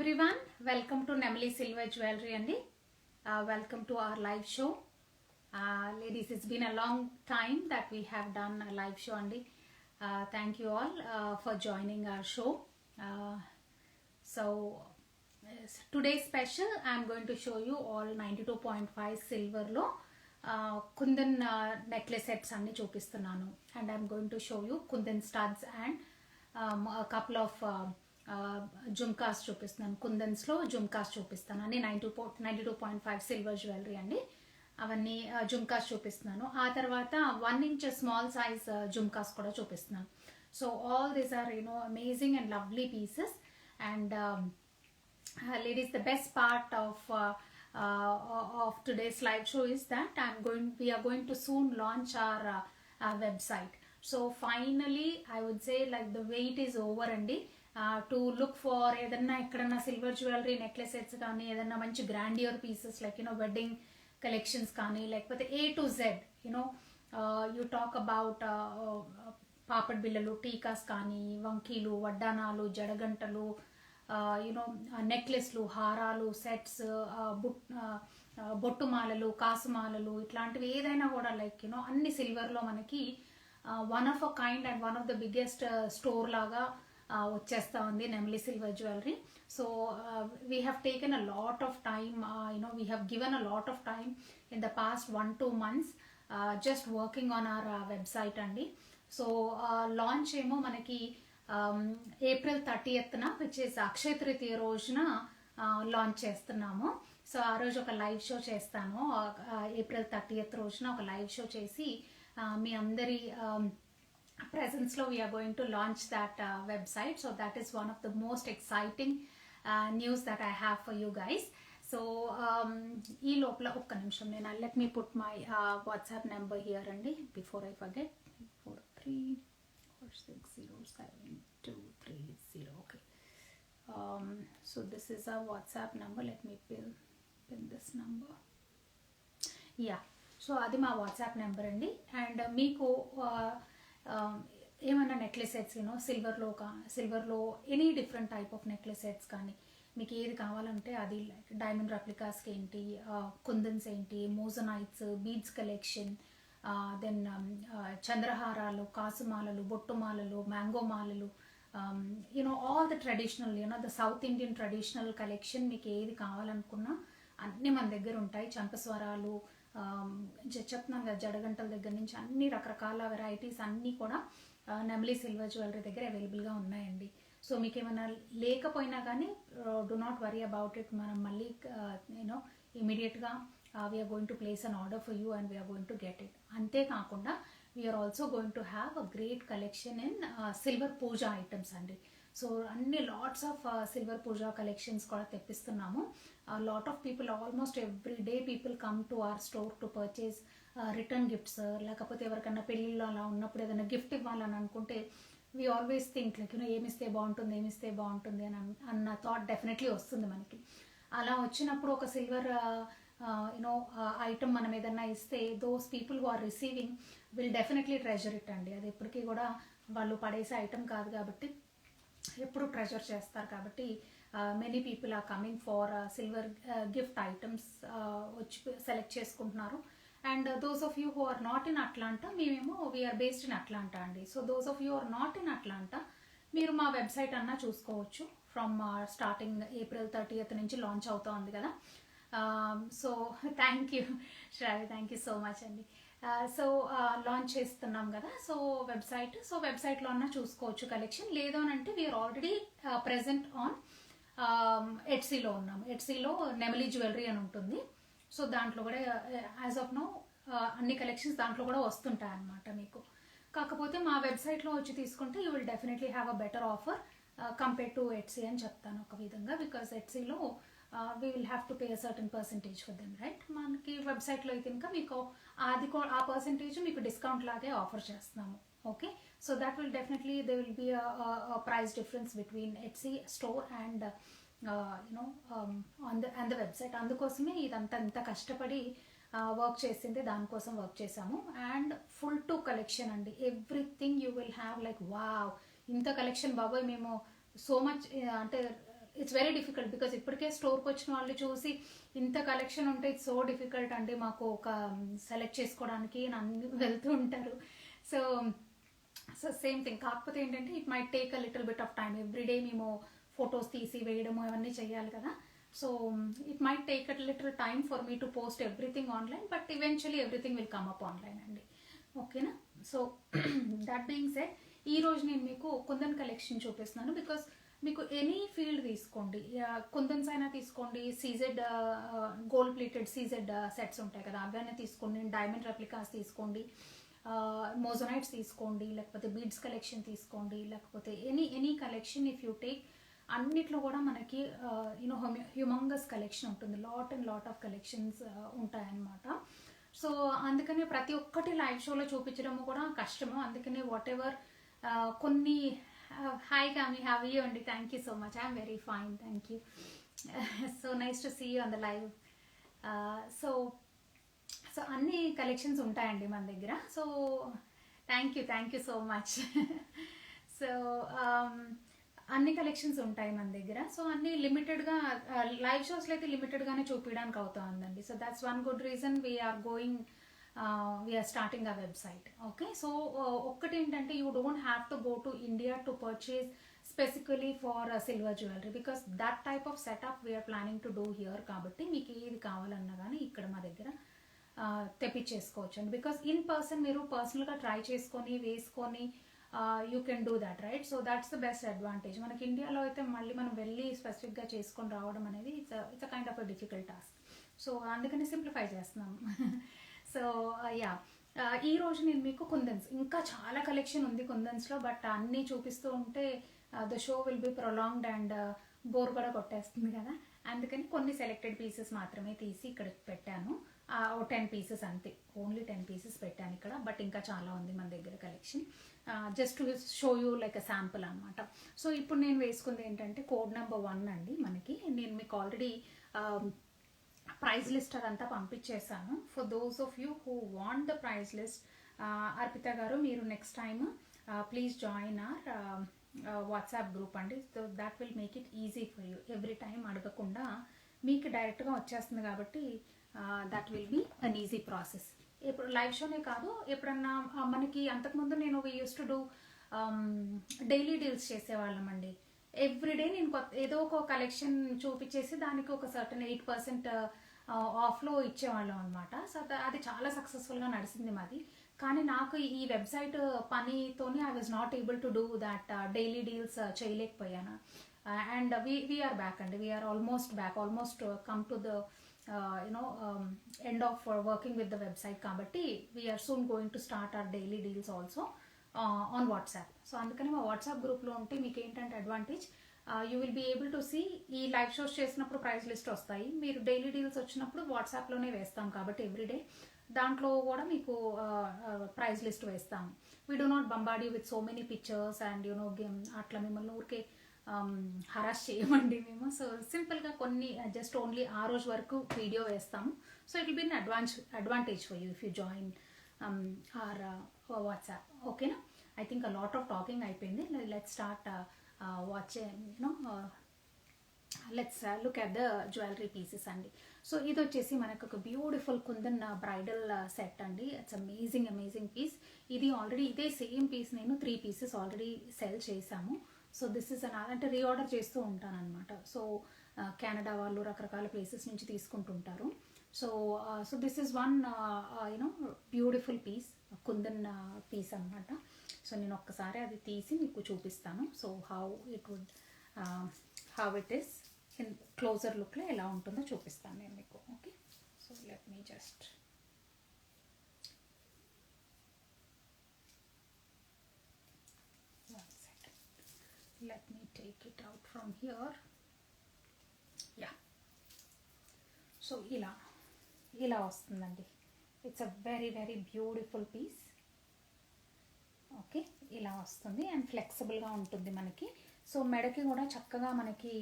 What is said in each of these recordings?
everyone, welcome to Nemli Silver Jewelry and welcome to our live show. Ladies, it's been a long time that we have done a live show and thank you all for joining our show. Today's special, I'm going to show you all 92.5 silver lo Kundan necklace sets anni chupistunanu, and I'm going to show you Kundan studs and a couple of jhumkas చూపిస్తున్నాను. కుందన్స్లో జుమ్కాస్ చూపిస్తాను అన్ని 92.5 silver jewellery అండి. అవన్నీ జుమ్కాస్ చూపిస్తున్నాను. ఆ తర్వాత 1 inch small size jhumkas కూడా చూపిస్తున్నాను. So all these are amazing and lovely pieces. And ladies, the best part of today's live show is that we are going to soon launch our website. So finally, I would say like the wait is over andi. To look for ఏదన్నా ఎక్కడన్నా silver jewellery necklace sets కానీ ఏదన్నా మంచి grandeur pieces like wedding collections కానీ లేకపోతే A to Z you talk about papad బిళ్ళలు, టీకాస్ కానీ, వంకీలు, వడ్డానాలు, జడగంటలు, నెక్లెస్లు, హారాలు, సెట్స్, బొట్టుమాలలు, కాసుమాలలు, ఇట్లాంటివి ఏదైనా కూడా లైక్ అన్ని సిల్వర్లో మనకి one of a kind and one of the biggest store లాగా వచ్చేస్తా ఉంది namely silver jewellery. So we have taken a lot of time, we have given a lot of time in the past 1-2 months just working on our website అండి. So launch ఏమో మనకి April 30th which is అక్షయ తృతీయ రోజున launch చేస్తున్నాము. So ఆ రోజు ఒక live show చేస్తాను. April 30th రోజున ఒక లైవ్ షో చేసి మీ అందరి presence lo we are going to launch that website. So that is one of the most exciting news that I have for you guys. So ee lopala okka nimisham nenu let me put my WhatsApp number here andi before I forget. 4346072330. Okay. So this is our WhatsApp number. Let me pin this number. Yeah, so adi ma WhatsApp number andi. And meeku ఏమన్నా necklace sets సిల్వర్లో any different type of necklace sets కానీ మీకు ఏది కావాలంటే అది like diamond రెప్లికాస్కి ఏంటి, కుందన్స్ ఏంటి, moissanites, beads collection, then చంద్రహారాలు, కాసుమాలలు, బొట్టుమాలలు, మ్యాంగో మాలలు, all the traditional the South Indian traditional collection మీకు ఏది కావాలనుకున్నా అన్నీ మన దగ్గర ఉంటాయి. చంపస్వరాలు, చెప్తున్నాను కదా, జడగంటల దగ్గర నుంచి అన్ని రకరకాల వెరైటీస్ అన్నీ కూడా నెమ్లీ సిల్వర్ జ్యువెలరీ దగ్గర అవైలబుల్గా ఉన్నాయండి. సో మీకు ఏమైనా లేకపోయినా కానీ do not worry about it. మనం మళ్ళీ ఇమీడియట్గా we're going to place an order for you and we're going to get it. అంతేకాకుండా we're also going to have a great collection in silver puja items అండి. So అన్ని lots of silver puja collections కూడా తెప్పిస్తున్నాము. Lot of people, almost every day people come to our store to purchase return gifts, లేకపోతే ఎవరికైనా పెళ్ళిళ్ళు అలా ఉన్నప్పుడు ఏదైనా గిఫ్ట్ ఇవ్వాలని అనుకుంటే వీ ఆల్వేస్ థింక్ లైక్ ఏమిస్తే బాగుంటుంది అని అన్న థాట్ డెఫినెట్లీ వస్తుంది మనకి. అలా వచ్చినప్పుడు ఒక సిల్వర్ ఐటమ్ మనం ఏదన్నా ఇస్తే those people who are receiving will definitely treasure it అండి. అది ఎప్పటికీ కూడా వాళ్ళు పడేసే ఐటమ్ కాదు కాబట్టి ఎప్పుడు ట్రెజర్ చేస్తారు. కాబట్టి many people are coming for silver gift items వచ్చి సెలెక్ట్ చేసుకుంటున్నారు. And those of you who are not in Atlanta, మేమేమో వీఆర్ బేస్డ్ ఇన్ అట్లాంటా అండి. So those of you are not in Atlanta మీరు మా website అన్నా చూసుకోవచ్చు. From starting April 30th నుంచి launch అవుతా ఉంది కదా. So thank you Shravi, thank you so much అండి. సో లాంచ్ చేస్తున్నాం కదా, సో వెబ్సైట్లో అన్నా చూసుకోవచ్చు కలెక్షన్. లేదు అని అంటే వీఆర్ ఆల్రెడీ ప్రెజెంట్ ఆన్ ఎట్సీలో ఉన్నాము. ఎట్సీలో నెమలీ జ్యువెలరీ అని ఉంటుంది. సో దాంట్లో కూడా యాజ్ ఆఫ్ నో అన్ని కలెక్షన్స్ దాంట్లో కూడా వస్తుంటాయి అన్నమాట మీకు. కాకపోతే మా వెబ్సైట్లో వచ్చి తీసుకుంటే you will definitely have a better offer compare to Etsy అని చెప్తాను ఒక విధంగా. బికాస్ ఎట్సీలో we will have to pay a certain percentage for them, right. మనకి వెబ్సైట్లో అయితే ఇంకా మీకు ఆ పర్సంటేజ్ మీకు డిస్కౌంట్ లాగే ఆఫర్ చేస్తున్నాము. Okay, so that will definitely they will be a price difference between Etsy store and on the website. అందుకోసమే ఇదంతా ఇంత కష్టపడి వర్క్ చేసింది, దానికోసం వర్క్ చేసాము. అండ్ ఫుల్ టు కలెక్షన్ అండి, everything you will have like wow, ఇంత కలెక్షన్ బాబోయ్. మేము సో మచ్ అంటే ఇట్స్ వెరీ డిఫికల్ట్ బికాస్ ఇప్పటికే స్టోర్కి వచ్చిన వాళ్ళు చూసి ఇంత కలెక్షన్ ఉంటే ఇట్స్ సో డిఫికల్ట్ అండి మాకు ఒక సెలెక్ట్ చేసుకోవడానికి అని వెళ్తూ ఉంటారు. సో సో సేమ్ థింగ్, కాకపోతే ఏంటంటే it might take a little bit of time. Everyday మేము ఫొటోస్ తీసి వేయడము అవన్నీ చేయాలి కదా. So it might take a little time for me to post everything online, but eventually everything will come up online అండి. ఓకేనా? సో దట్ బీయింగ్ సెడ్, ఈ రోజు నేను మీకు కుందన్ కలెక్షన్ చూపిస్తున్నాను. బికాస్ మీకు ఎనీ ఫీల్డ్ తీసుకోండి, కుందన్స్ అయినా తీసుకోండి, CZ gold plated CZ sets ఉంటాయి కదా అవన్నీ తీసుకోండి, డైమండ్ రెప్లికాస్ తీసుకోండి, మోజోనైట్స్ తీసుకోండి, లేకపోతే బీడ్స్ కలెక్షన్ తీసుకోండి, లేకపోతే any collection if you take, అన్నిట్లో కూడా మనకి యూనో హ్యూమంగస్ కలెక్షన్ ఉంటుంది. Lot and lot of collections ఉంటాయన్నమాట. సో అందుకనే ప్రతి ఒక్కటి లైవ్ షోలో చూపించడం కూడా కష్టము. అందుకనే వాట్ ఎవర్ కొన్ని హాయ్ కామి, హ్యావ్ యూ అండి, thank you so much, I'm very fine, thank you, so nice to see you on the live. So so అన్ని కలెక్షన్స్ ఉంటాయండి మన దగ్గర. So thank you so much. So అన్ని కలెక్షన్స్ ఉంటాయి మన దగ్గర. సో అన్ని లిమిటెడ్గా, లైవ్ షోస్లో అయితే లిమిటెడ్గానే చూపించడానికి అవుతుందండి. So that's one good reason we're starting a website. Okay, so ఒక్కటి ఏంటంటే you don't have to go to India to purchase specifically for silver jewellery, because that type of setup we're planning to do here. కాబట్టి మీకు ఏది కావాలన్నా కానీ ఇక్కడ మా దగ్గర తెప్పించేసుకోవచ్చు అండి. బికాస్ ఇన్ పర్సన్ మీరు పర్సనల్గా ట్రై చేసుకొని వేసుకొని you can do that, right? So that's the best advantage. మనకి ఇండియాలో అయితే మళ్ళీ మనం వెళ్ళి స్పెసిఫిక్గా చేసుకొని రావడం అనేది it's a kind of a difficult task. So అందుకని సింప్లిఫై చేస్తున్నాము. సో యా, ఈ రోజు నేను మీకు కుందన్స్, ఇంకా చాలా కలెక్షన్ ఉంది కుందన్స్లో, బట్ అన్నీ చూపిస్తూ ఉంటే the show will be prolonged and bore కూడా కొట్టేస్తుంది కదా. అందుకని కొన్ని సెలెక్టెడ్ పీసెస్ మాత్రమే తీసి ఇక్కడ పెట్టాను. 10 పీసెస్ అంతే, ఓన్లీ 10 పీసెస్ పెట్టాను ఇక్కడ, బట్ ఇంకా చాలా ఉంది మన దగ్గర collection. Just to show you like a sample అనమాట. సో ఇప్పుడు నేను వేసుకుంది ఏంటంటే కోడ్ నెంబర్ 1 అండి. మనకి నేను మీకు ఆల్రెడీ ప్రైజ్ లిస్ట్ అదంతా పంపించేసాను. For those of you who want the price list, Arpita గారు మీరు next time please join our WhatsApp group అండి. So that will make it easy for you. Every time అడగకుండా మీకు డైరెక్ట్గా వచ్చేస్తుంది కాబట్టి that will be an easy process. ఇప్పుడు live షోనే కాదు, ఎప్పుడన్నా మనకి అంతకుముందు నేను we use to do daily deals చేసేవాళ్ళం అండి. ఎవ్రీడే నేను ఏదో ఒక కలెక్షన్ చూపించేసి దానికి ఒక సర్టన్ 8% ఆఫ్లో ఇచ్చేవాళ్ళం అనమాట. సో అది చాలా సక్సెస్ఫుల్గా నడిచింది మాది. కానీ నాకు ఈ వెబ్సైట్ పనితోనే I was not able to do that daily deals చేయలేకపోయాను. అండ్ వీఆర్ బ్యాక్ అండి, we're almost back, almost come to the end of working with the website. Kabatti we are soon going to start our daily deals also on WhatsApp. So andukani ma WhatsApp group lo unte meeku entante advantage, you will be able to see ee live shows chesinappudu price list vastayi. Meeru daily deals vachinappudu WhatsApp lone vestam kabatti every day దాంట్లో కూడా మీకు price list వేస్తాము. We do not bombard you with so many pictures and you know game, అట్లా మిమ్మల్ని ఊరికే harass చేయమండి మేము. So సింపుల్గా కొన్ని జస్ట్ ఓన్లీ ఆ రోజు వరకు వీడియో వేస్తాము. So it will be an advantage for you if you join our WhatsApp. ఓకేనా? I think a lot of talking అయిపోయింది. Let's start let's look at the jewellery pieces అండి. So ఇది వచ్చేసి మనకు ఒక బ్యూటిఫుల్ కుందన్ బ్రైడల్ సెట్ అండి. It's amazing piece. ఇది ఆల్రెడీ ఇదే సేమ్ పీస్ నేను 3 పీసెస్ ఆల్రెడీ సెల్ చేశాము. సో దిస్ ఇస్ అంటే రీఆర్డర్ చేస్తూ ఉంటాను అనమాట. సో కెనడా వాళ్ళు రకరకాల ప్లేసెస్ నుంచి తీసుకుంటుంటారు. So this is one beautiful piece, kundan piece అనమాట. సో నేను ఒక్కసారి అది తీసి మీకు చూపిస్తాను. So how it is in closer లుక్లో ఎలా ఉంటుందో చూపిస్తాను నేను మీకు. Okay, so let me just let me take it out from here. Yeah, so ఇలా వస్తుందండి. It's a very beautiful piece. Okay, ఇలా వస్తుంది అండ్ ఫ్లెక్సిబుల్గా ఉంటుంది మనకి. సో మెడకి కూడా చక్కగా మనకి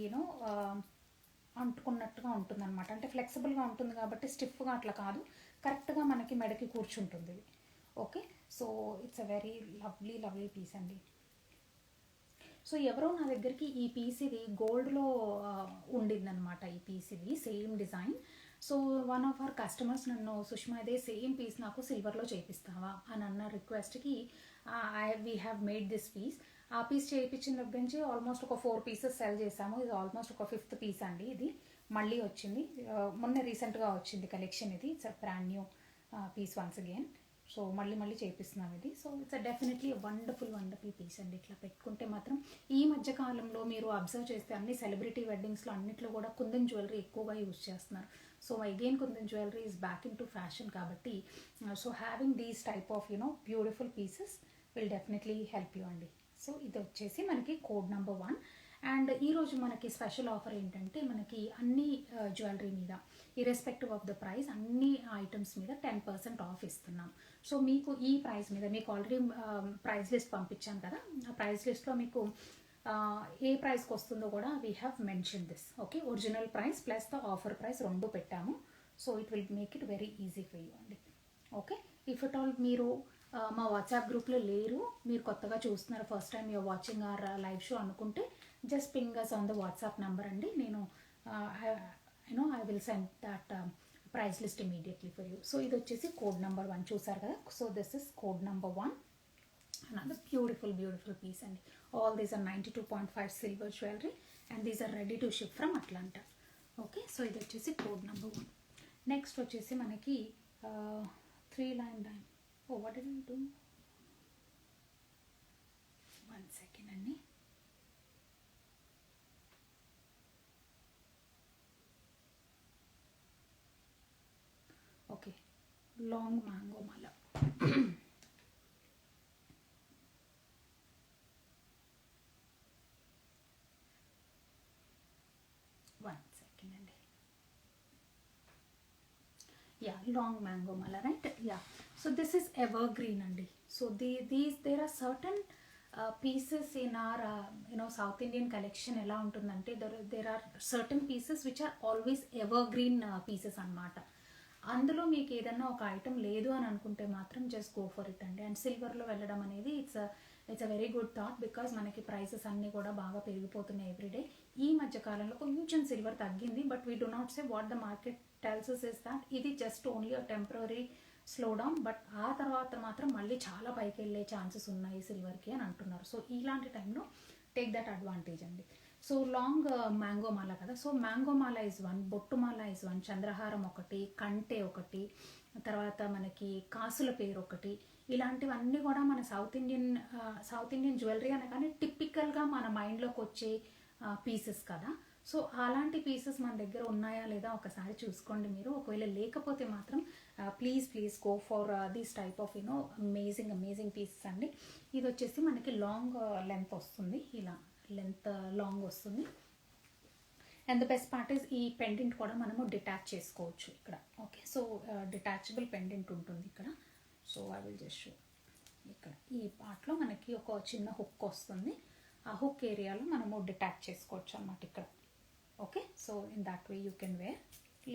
అంటుకున్నట్టుగా ఉంటుంది అనమాట. అంటే ఫ్లెక్సిబుల్గా ఉంటుంది కాబట్టి స్టిఫ్గా అట్లా కాదు, కరెక్ట్గా మనకి మెడకి కూర్చుంటుంది. Okay, so it's a very lovely piece అండి. సో ఎవరో నా దగ్గరికి ఈ పీస్ ఇది గోల్డ్లో ఉండిందనమాట. ఈ పీస్ ఇది same design. So one of our customers నన్ను, సుష్మా ఇదే సేమ్ పీస్ నాకు సిల్వర్లో చేపిస్తావా అని అన్న రిక్వెస్ట్కి we have made this piece. ఆ పీస్ చేయించిన దగ్గర నుంచి ఆల్మోస్ట్ ఒక 4 పీసెస్ సెల్ చేసాము. ఇది ఆల్మోస్ట్ ఒక 5th పీస్ అండి. ఇది మళ్ళీ వచ్చింది, మొన్న రీసెంట్గా వచ్చింది కలెక్షన్. ఇది it's brand new piece once again. So మళ్ళీ చేపిస్తున్నాం ఇది. So it's definitely wonderful piece అండి. ఇట్లా పెట్టుకుంటే మాత్రం ఈ మధ్య కాలంలో మీరు అబ్జర్వ్ చేస్తే అన్ని సెలబ్రిటీ వెడ్డింగ్స్లో అన్నిట్లో కూడా కుందన్ జ్యువెలరీ ఎక్కువగా యూజ్ చేస్తున్నారు. So again kundan jewellery is back in to fashion కాబట్టి so having these type of beautiful pieces will definitely help you అండి. సో ఇది వచ్చేసి మనకి కోడ్ నెంబర్ 1. అండ్ ఈరోజు మనకి స్పెషల్ ఆఫర్ ఏంటంటే మనకి అన్ని జ్యువెలరీ మీద ఇర్రెస్పెక్టివ్ ఆఫ్ ద ప్రైస్ అన్ని ఐటమ్స్ మీద 10% ఆఫ్ ఇస్తున్నాం. సో మీకు ఈ ప్రైస్ మీద మీకు ఆల్రెడీ ప్రైస్ లిస్ట్ పంపించాను కదా, ఆ ప్రైస్ లిస్ట్లో మీకు ఏ ప్రైస్కి వస్తుందో కూడా we have mention this. Okay, original price plus the offer price 2 పెట్టాము. So it will make it very easy for you అండి. ఓకే, ఇఫ్ ఇట్ ఆల్ మీరు మా వాట్సాప్ గ్రూప్లో లేరు, మీరు కొత్తగా చూస్తున్నారు, first time you're watching our live show అనుకుంటే just ping us on the WhatsApp number అండి. నేను I will send that price list immediately for you. So ఇది వచ్చేసి కోడ్ నెంబర్ 1 చూసారు కదా. So this is code number 1. Another beautiful piece and all these are 92.5 silver jewelry and these are ready to ship from Atlanta. Okay, so ఇది వచ్చేసి code number 1. Next వచ్చేసి మనకి 3 line diamond. Oh, what did I do? 1 second అండి. Okay, long mango Mala. Yeah, long mango mala, right? Yeah, so this is evergreen andi. So there are certain pieces in our South Indian collection ela untundante there are certain pieces which are always evergreen pieces anamata. అందులో మీకు ఏదన్నా ఒక item లేదు అని అనుకుంటే మాత్రం just go for it అండి. And సిల్వర్లో వెళ్ళడం అనేది it's a very good thought because మనకి ప్రైసెస్ అన్నీ కూడా బాగా పెరిగిపోతున్నాయి ఎవ్రీడే. ఈ మధ్య కాలంలో కొంచెం సిల్వర్ తగ్గింది, but we do not say what the market tells us is that ఇది just only a temporary slow down, but ఆ తర్వాత మాత్రం మళ్ళీ చాలా పైకి వెళ్ళే ఛాన్సెస్ ఉన్నాయి సిల్వర్కి అని అంటున్నారు. సో ఇలాంటి టైంలో టేక్ దట్ అడ్వాంటేజ్ అండి. సో లాంగ్ మ్యాంగో మాల కదా, సో మ్యాంగో మాల ఇస్ 1, బొట్టు మాల ఇస్ 1, చంద్రహారం ఒకటి, కంటె ఒకటి, తర్వాత మనకి కాసుల పేరు ఒకటి, ఇలాంటివన్నీ కూడా మన సౌత్ ఇండియన్ జ్యువెలరీ అనగానే టిపికల్గా మన మైండ్లోకి వచ్చే పీసెస్ కదా. సో అలాంటి పీసెస్ మన దగ్గర ఉన్నాయా లేదా ఒకసారి చూసుకోండి మీరు. ఒకవేళ లేకపోతే మాత్రం please go for this type of amazing pieces అండి. ఇది వచ్చేసి మనకి లాంగ్ లెంత్ వస్తుంది, ఇలా లెంత్ లాంగ్ వస్తుంది. And the best part is ఈ పెండెంట్ కూడా మనము డిటాచ్ చేసుకోవచ్చు ఇక్కడ. ఓకే, సో డిటాచబుల్ పెండెంట్ ఉంటుంది ఇక్కడ. So I will just show. ఇక్కడ ఈ పార్ట్లో మనకి ఒక చిన్న హుక్ వస్తుంది, ఆ హుక్ ఏరియాలో మనము డిటాచ్ చేసుకోవచ్చు అన్నమాట ఇక్కడ. Okay, so in that way you can wear.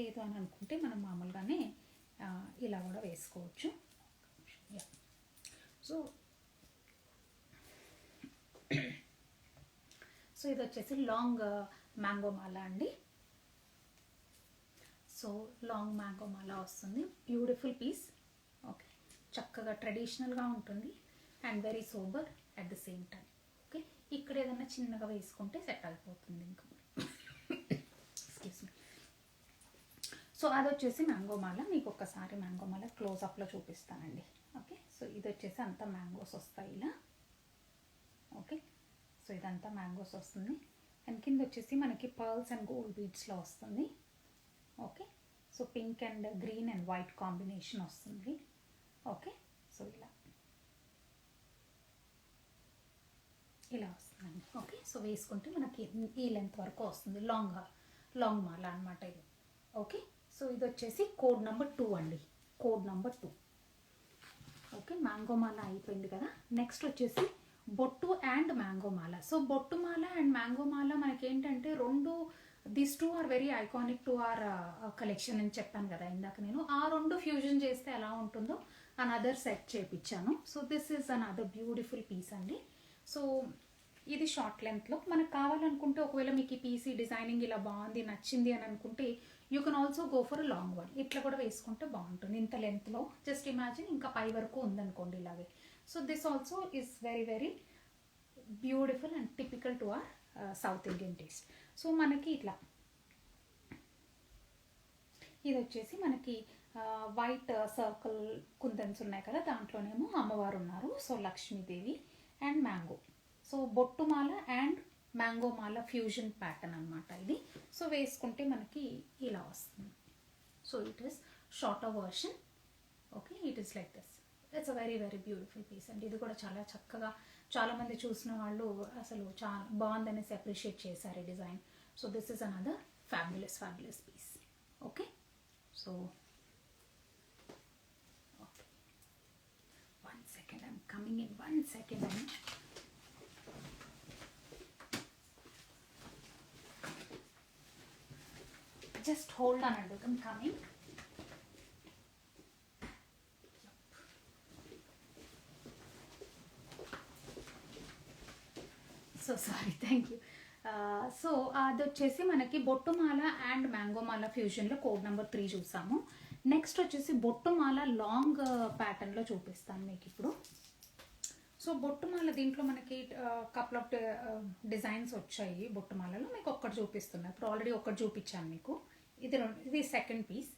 లేదు అని అనుకుంటే మనం మామూలుగానే ఇలా కూడా వేసుకోవచ్చు. సో ఇది వచ్చేసి లాంగ్ మ్యాంగో మాల అండి. సో లాంగ్ మ్యాంగో మాల వస్తుంది, బ్యూటిఫుల్ పీస్. ఓకే, చక్కగా ట్రెడిషనల్గా ఉంటుంది and very sober at the same time. Okay, ఇక్కడ ఏదైనా చిన్నగా వేసుకుంటే సెట్ అయిపోతుంది ఇంకా. Excuse me. సో అది వచ్చేసి మ్యాంగో మాల. మీకు ఒక్కసారి మ్యాంగో మాల క్లోజ్అప్లో చూపిస్తానండి. ఓకే, సో ఇది వచ్చేసి అంతా మ్యాంగోస్ వస్తాయి ఇలా. ఓకే, సో ఇదంతా మ్యాంగోస్ వస్తుంది అండ్ కింద వచ్చేసి మనకి పర్ల్స్ అండ్ గోల్డ్ బీడ్స్లో వస్తుంది. Okay, so pink and green and white combination వస్తుంది. ఓకే, సో ఇలా వస్తుందండి. ఓకే, సో వేసుకుంటే మనకి ఈ లెంత్ వరకు వస్తుంది, లాంగ్ మాల అనమాట ఇది. ఓకే, సో ఇది వచ్చేసి కోడ్ నెంబర్ 2 అండి, కోడ్ నెంబర్ 2. ఓకే, మ్యాంగో మాల అయిపోయింది కదా. నెక్స్ట్ వచ్చేసి బొట్టు అండ్ మ్యాంగో మాల. సో బొట్టు మాల అండ్ మ్యాంగో మాల మనకేంటంటే these two are very iconic to our collection అని చెప్పాను కదా ఇందాక నేను. ఆ రెండు ఫ్యూజన్ చేస్తే ఎలా ఉంటుందో అనదర్ సెట్ చేయించాను. So this is another beautiful piece అండి. సో ఇది షార్ట్ లెంత్లో. మనకు కావాలనుకుంటే ఒకవేళ మీకు ఈ పీసీ డిజైనింగ్ ఇలా బాగుంది నచ్చింది అని అనుకుంటే you can also go for a long one. ఇట్లా కూడా వేసుకుంటే బాగుంటుంది ఇంత లెంత్లో. జస్ట్ ఇమాజిన్ ఇంకా పై వరకు ఉందనుకోండి ఇలాగే. So this also is very very beautiful and typical to our south Indian taste. So మనకి ఇట్లా ఇది వచ్చేసి మనకి వైట్ సర్కిల్ కుందన్స్ ఉన్నాయి కదా, దాంట్లోనేమో అమ్మవారు ఉన్నారు. So Lakshmidevi and mango. So బొట్టుమాల అండ్ మ్యాంగో మాల ఫ్యూజన్ ప్యాటర్న్ అనమాట ఇది. సో వేసుకుంటే మనకి ఇలా వస్తుంది. So it is shorter version. Okay, it is like this. It's a very very beautiful piece అండి. ఇది కూడా చాలా చక్కగా చాలామంది చూసిన వాళ్ళు అసలు చాలా బాగుందనేసి అప్రిషియేట్ చేశారు ఈ design. So this is another fabulous fabulous piece. Okay, so okay, 1 second, I'm coming in 1 second. Just hold on, I'm coming. So sorry, thank you. So అది వచ్చేసి మనకి బొట్టుమాల అండ్ మ్యాంగోమాల ఫ్యూజన్లో కోడ్ నెంబర్ 3 చూసాము. నెక్స్ట్ వచ్చేసి బొట్టుమాల long ప్యాటర్న్లో చూపిస్తాను మీకు ఇప్పుడు. So బొట్టుమాల దీంట్లో మనకి కపుల్ ఆఫ్ డిజైన్స్ వచ్చాయి. బొట్టుమాలలో మీకు ఒక్కటి చూపిస్తున్నాను. ఇప్పుడు ఆల్రెడీ ఒక్కటి చూపించాను మీకు. ఇది సెకండ్ పీస్.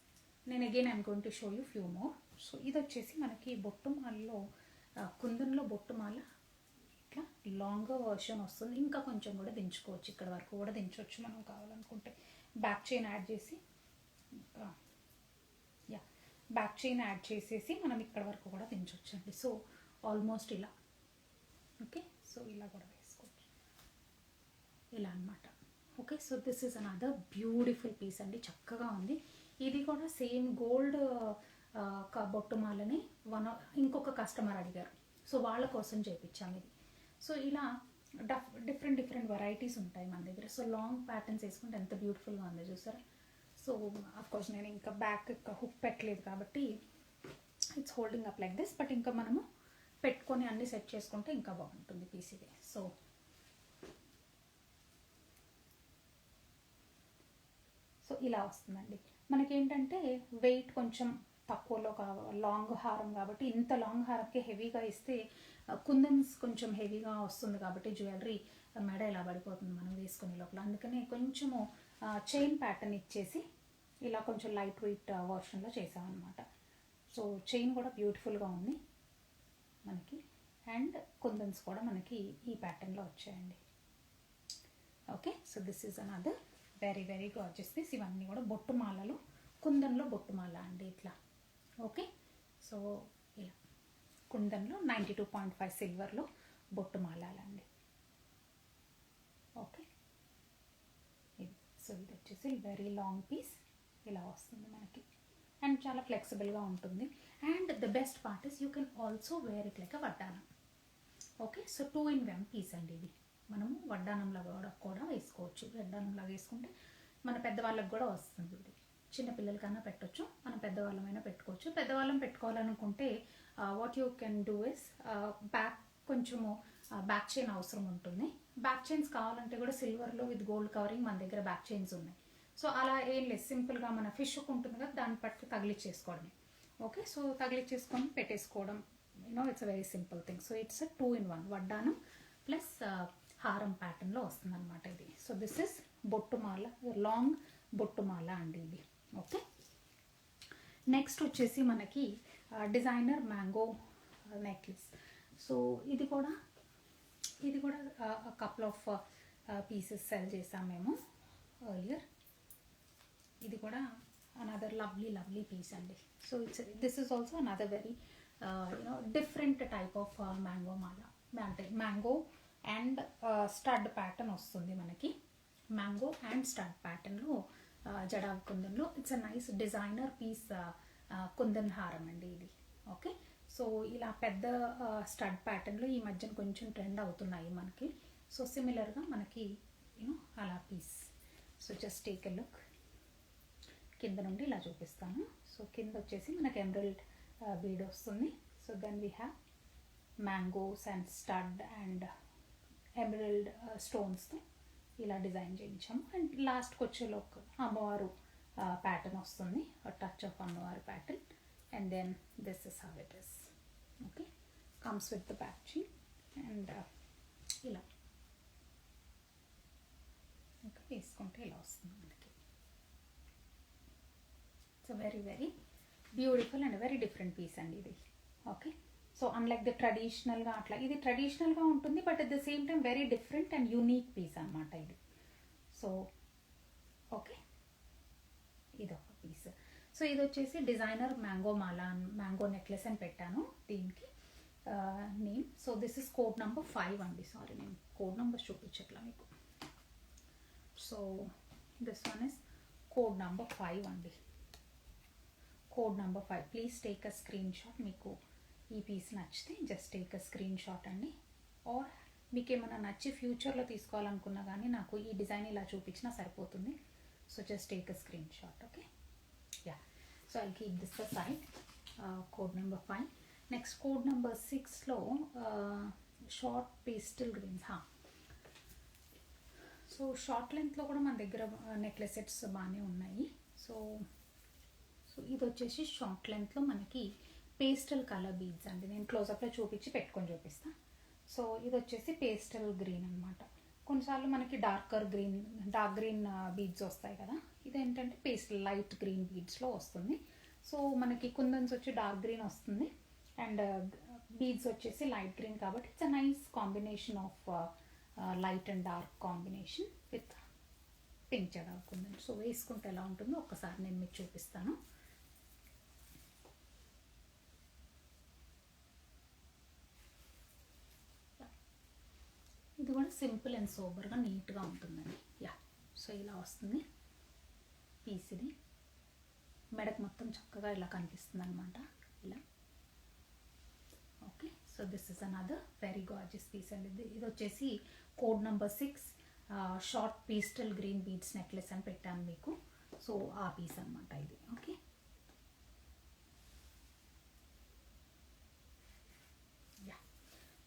నేను again I'm going to show you few more. So ఇది వచ్చేసి మనకి బొట్టుమాలలో కుందన్లో బొట్టుమాల ఇట్లా లాంగ్ వర్షన్ వస్తుంది. ఇంకా కొంచెం కూడా దించుకోవచ్చు, ఇక్కడ వరకు కూడా దించవచ్చు మనం కావాలనుకుంటే. బ్యాక్ చైన్ యాడ్ చేసి బ్యాక్ చైన్ యాడ్ చేసేసి మనం ఇక్కడ వరకు కూడా దించవచ్చు అండి. సో ఆల్మోస్ట్ ఇలా. ఓకే, సో ఇలా కూడా వేసుకోవచ్చు ఇలా అనమాట. Okay, so this is another beautiful piece అండి. చక్కగా ఉంది. ఇది కూడా సేమ్ గోల్డ్ బొట్టుమాలని ఇంకొక కస్టమర్ అడిగారు. సో వాళ్ళ కోసం చేయించాము ఇది. సో ఇలా డిఫరెంట్ వెరైటీస్ ఉంటాయి మన దగ్గర. సో లాంగ్ ప్యాటర్న్స్ వేసుకుంటే ఎంత బ్యూటిఫుల్గా ఉందో చూసారా. సో అఫ్కోర్స్ నేను ఇంకా బ్యాక్ హుక్ పెట్టలేదు కాబట్టి it's holding up like this. But ఇంకా మనము పెట్టుకొని అన్నీ సెట్ చేసుకుంటే ఇంకా బాగుంటుంది పీస్ ఇది. సో ఇలా వస్తుందండి. మనకేంటంటే వెయిట్ కొంచెం తక్కువలో లాంగ్ హారం కాబట్టి, ఇంత లాంగ్ హారంకి హెవీగా ఇస్తే కుందన్స్ కొంచెం హెవీగా వస్తుంది కాబట్టి జ్యువెలరీ మెడ ఇలా పడిపోతుంది మనం వేసుకునే లోపల. అందుకని కొంచెము చైన్ ప్యాటర్న్ ఇచ్చేసి ఇలా కొంచెం లైట్ వెయిట్ వర్షన్లో చేసామన్నమాట. సో చైన్ కూడా బ్యూటిఫుల్గా ఉంది మనకి, అండ్ కుందన్స్ కూడా మనకి ఈ ప్యాటర్న్లో వచ్చాయండి. Okay, so this is another very very gorgeous piece. ఇవన్నీ కూడా బొట్టుమాలలో కుందన్లో బొట్టుమాల అండి ఇట్లా. ఓకే, సో ఇలా కుందన్లో 92.5 సిల్వర్లో బొట్టుమాలండి. ఓకే, ఇది. సో ఇది వచ్చేసి వెరీ లాంగ్ పీస్ ఇలా వస్తుంది మనకి, అండ్ చాలా ఫ్లెక్సిబుల్గా ఉంటుంది. And the best part is you can also wear it like a vaddanam. Okay, so 2 in 1 piece అండి ఇది. మనము వడ్డానంలాగా కూడా వేసుకోవచ్చు. వడ్డానంలాగా వేసుకుంటే మన పెద్దవాళ్ళకి కూడా వస్తుంది ఇది. చిన్నపిల్లలకైనా పెట్టవచ్చు, మనం పెద్దవాళ్ళమైనా పెట్టుకోవచ్చు. పెద్దవాళ్ళం పెట్టుకోవాలనుకుంటే what you can do is back కొంచెము బ్యాక్ చైన్ అవసరం ఉంటుంది. బ్యాక్ చైన్స్ కావాలంటే కూడా సిల్వర్లో విత్ గోల్డ్ కవరింగ్ మన దగ్గర బ్యాక్ చైన్స్ ఉన్నాయి. సో అలా ఏం లేదు, సింపుల్గా మన ఫిష్ ఉంటుంది కదా దాన్ని పట్టు తగిలిచ్చేసుకోవడమే. ఓకే, సో తగిలిచ్చేసుకొని పెట్టేసుకోవడం, it's a very simple thing. So it's a 2 in 1 వడ్డానం ప్లస్ హారం ప్యాటర్న్లో వస్తుంది అనమాట ఇది. సో దిస్ ఇస్ బొట్టుమాల, లాంగ్ బొట్టుమాల అండి ఇది. ఓకే, నెక్స్ట్ వచ్చేసి మనకి డిజైనర్ మ్యాంగో నెక్లెస్. సో ఇది కూడా కపుల్ ఆఫ్ పీసెస్ సెల్ చేసాం మేము ఎర్లియర్. ఇది కూడా అనదర్ లవ్లీ పీస్ అండి. So this is also another very different type of mango మాల. అంటే మ్యాంగో అండ్ స్టడ్ ప్యాటర్న్ వస్తుంది మనకి. మ్యాంగో అండ్ స్టడ్ ప్యాటర్న్లో జడావ్ కుందన్లో it's a nice designer piece kundan హారం అండి ఇది. ఓకే, సో ఇలా పెద్ద స్టడ్ ప్యాటర్న్లో ఈ మధ్యన కొంచెం ట్రెండ్ అవుతున్నాయి మనకి. సో సిమిలర్గా మనకి అలా piece. So just take a look. కింద నుండి ఇలా చూపిస్తాను. సో కింద వచ్చేసి మనకి ఎమరల్డ్ బీడ్ వస్తుంది. So then we have mangoes and stud and emerald స్టోన్స్తో ఇలా డిజైన్ చేయించాము. అండ్ లాస్ట్కి వచ్చేలోకి అమ్మవారు ప్యాటర్న్ వస్తుంది, టచ్ ఆఫ్ అమ్మవారి pattern. And then this is how it is. Okay, comes with the patching. And ఇలా ఇంకా వేసుకుంటే ఇలా వస్తుంది మనకి. It's very very beautiful and very different piece అండి ఇది. ఓకే, సో అన్లైక్ ద ట్రెడిషనల్గా అట్లా ఇది ట్రెడిషనల్గా ఉంటుంది, but at the same time very different and unique piece అనమాట ఇది. సో ఓకే, ఇది ఒక పీస్. సో ఇది వచ్చేసి డిజైనర్ మ్యాంగో మాల, మ్యాంగో నెక్లెస్ అని పెట్టాను దీనికి name. So this is code number 5 అండి. సారీ, నేను కోడ్ నెంబర్ చూపించట్లా మీకు. So this one is code number 5 అండి. Code number 5. Please take a screen shot. మీకు ఈ పీస్ నచ్చితే just take a screen shot అండి. ఆర్ మీకు ఏమైనా నచ్చి ఫ్యూచర్లో తీసుకోవాలనుకున్నా కానీ నాకు ఈ డిజైన్ ఇలా చూపించినా సరిపోతుంది. So just take a screenshot. Okay, yeah. So I keep this side. Code number 5. Next code number 6లో short pastel greens. So short లెంత్లో కూడా మన దగ్గర నెక్లెస్ సెట్స్ బాగానే ఉన్నాయి. సో ఇది వచ్చేసి షార్ట్ లెంత్లో మనకి పేస్టల్ కలర్ బీడ్స్ అండి. నేను క్లోజప్లో చూపించి పెట్టుకొని చూపిస్తాను. సో ఇది వచ్చేసి పేస్టల్ గ్రీన్ అనమాట. కొన్నిసార్లు మనకి డార్క్ గ్రీన్ బీడ్స్ వస్తాయి కదా, ఇదేంటంటే పేస్టల్ లైట్ గ్రీన్ బీడ్స్లో వస్తుంది. సో మనకి కుందన్స్ వచ్చి డార్క్ గ్రీన్ వస్తుంది అండ్ బీడ్స్ వచ్చేసి లైట్ గ్రీన్, కాబట్టి it's a nice combination of light and dark combination with pink చెడార్ కుందన్. సో వేసుకుంటే ఎలా ఉంటుందో ఒక్కసారి నేను మీకు చూపిస్తాను. ఇది కూడా సింపుల్ అండ్ సోబర్గా నీట్గా ఉంటుందండి. యా, సో ఇలా వస్తుంది పీస్. ఇది మెడకు మొత్తం చక్కగా ఇలా కనిపిస్తుంది అనమాట, ఇలా. Okay, so this is another very gorgeous piece అండి. ఇది వచ్చేసి code number 6 short pastel green beads necklace అని పెట్టాను మీకు. సో ఆ పీస్ అనమాట ఇది. Okay, yeah.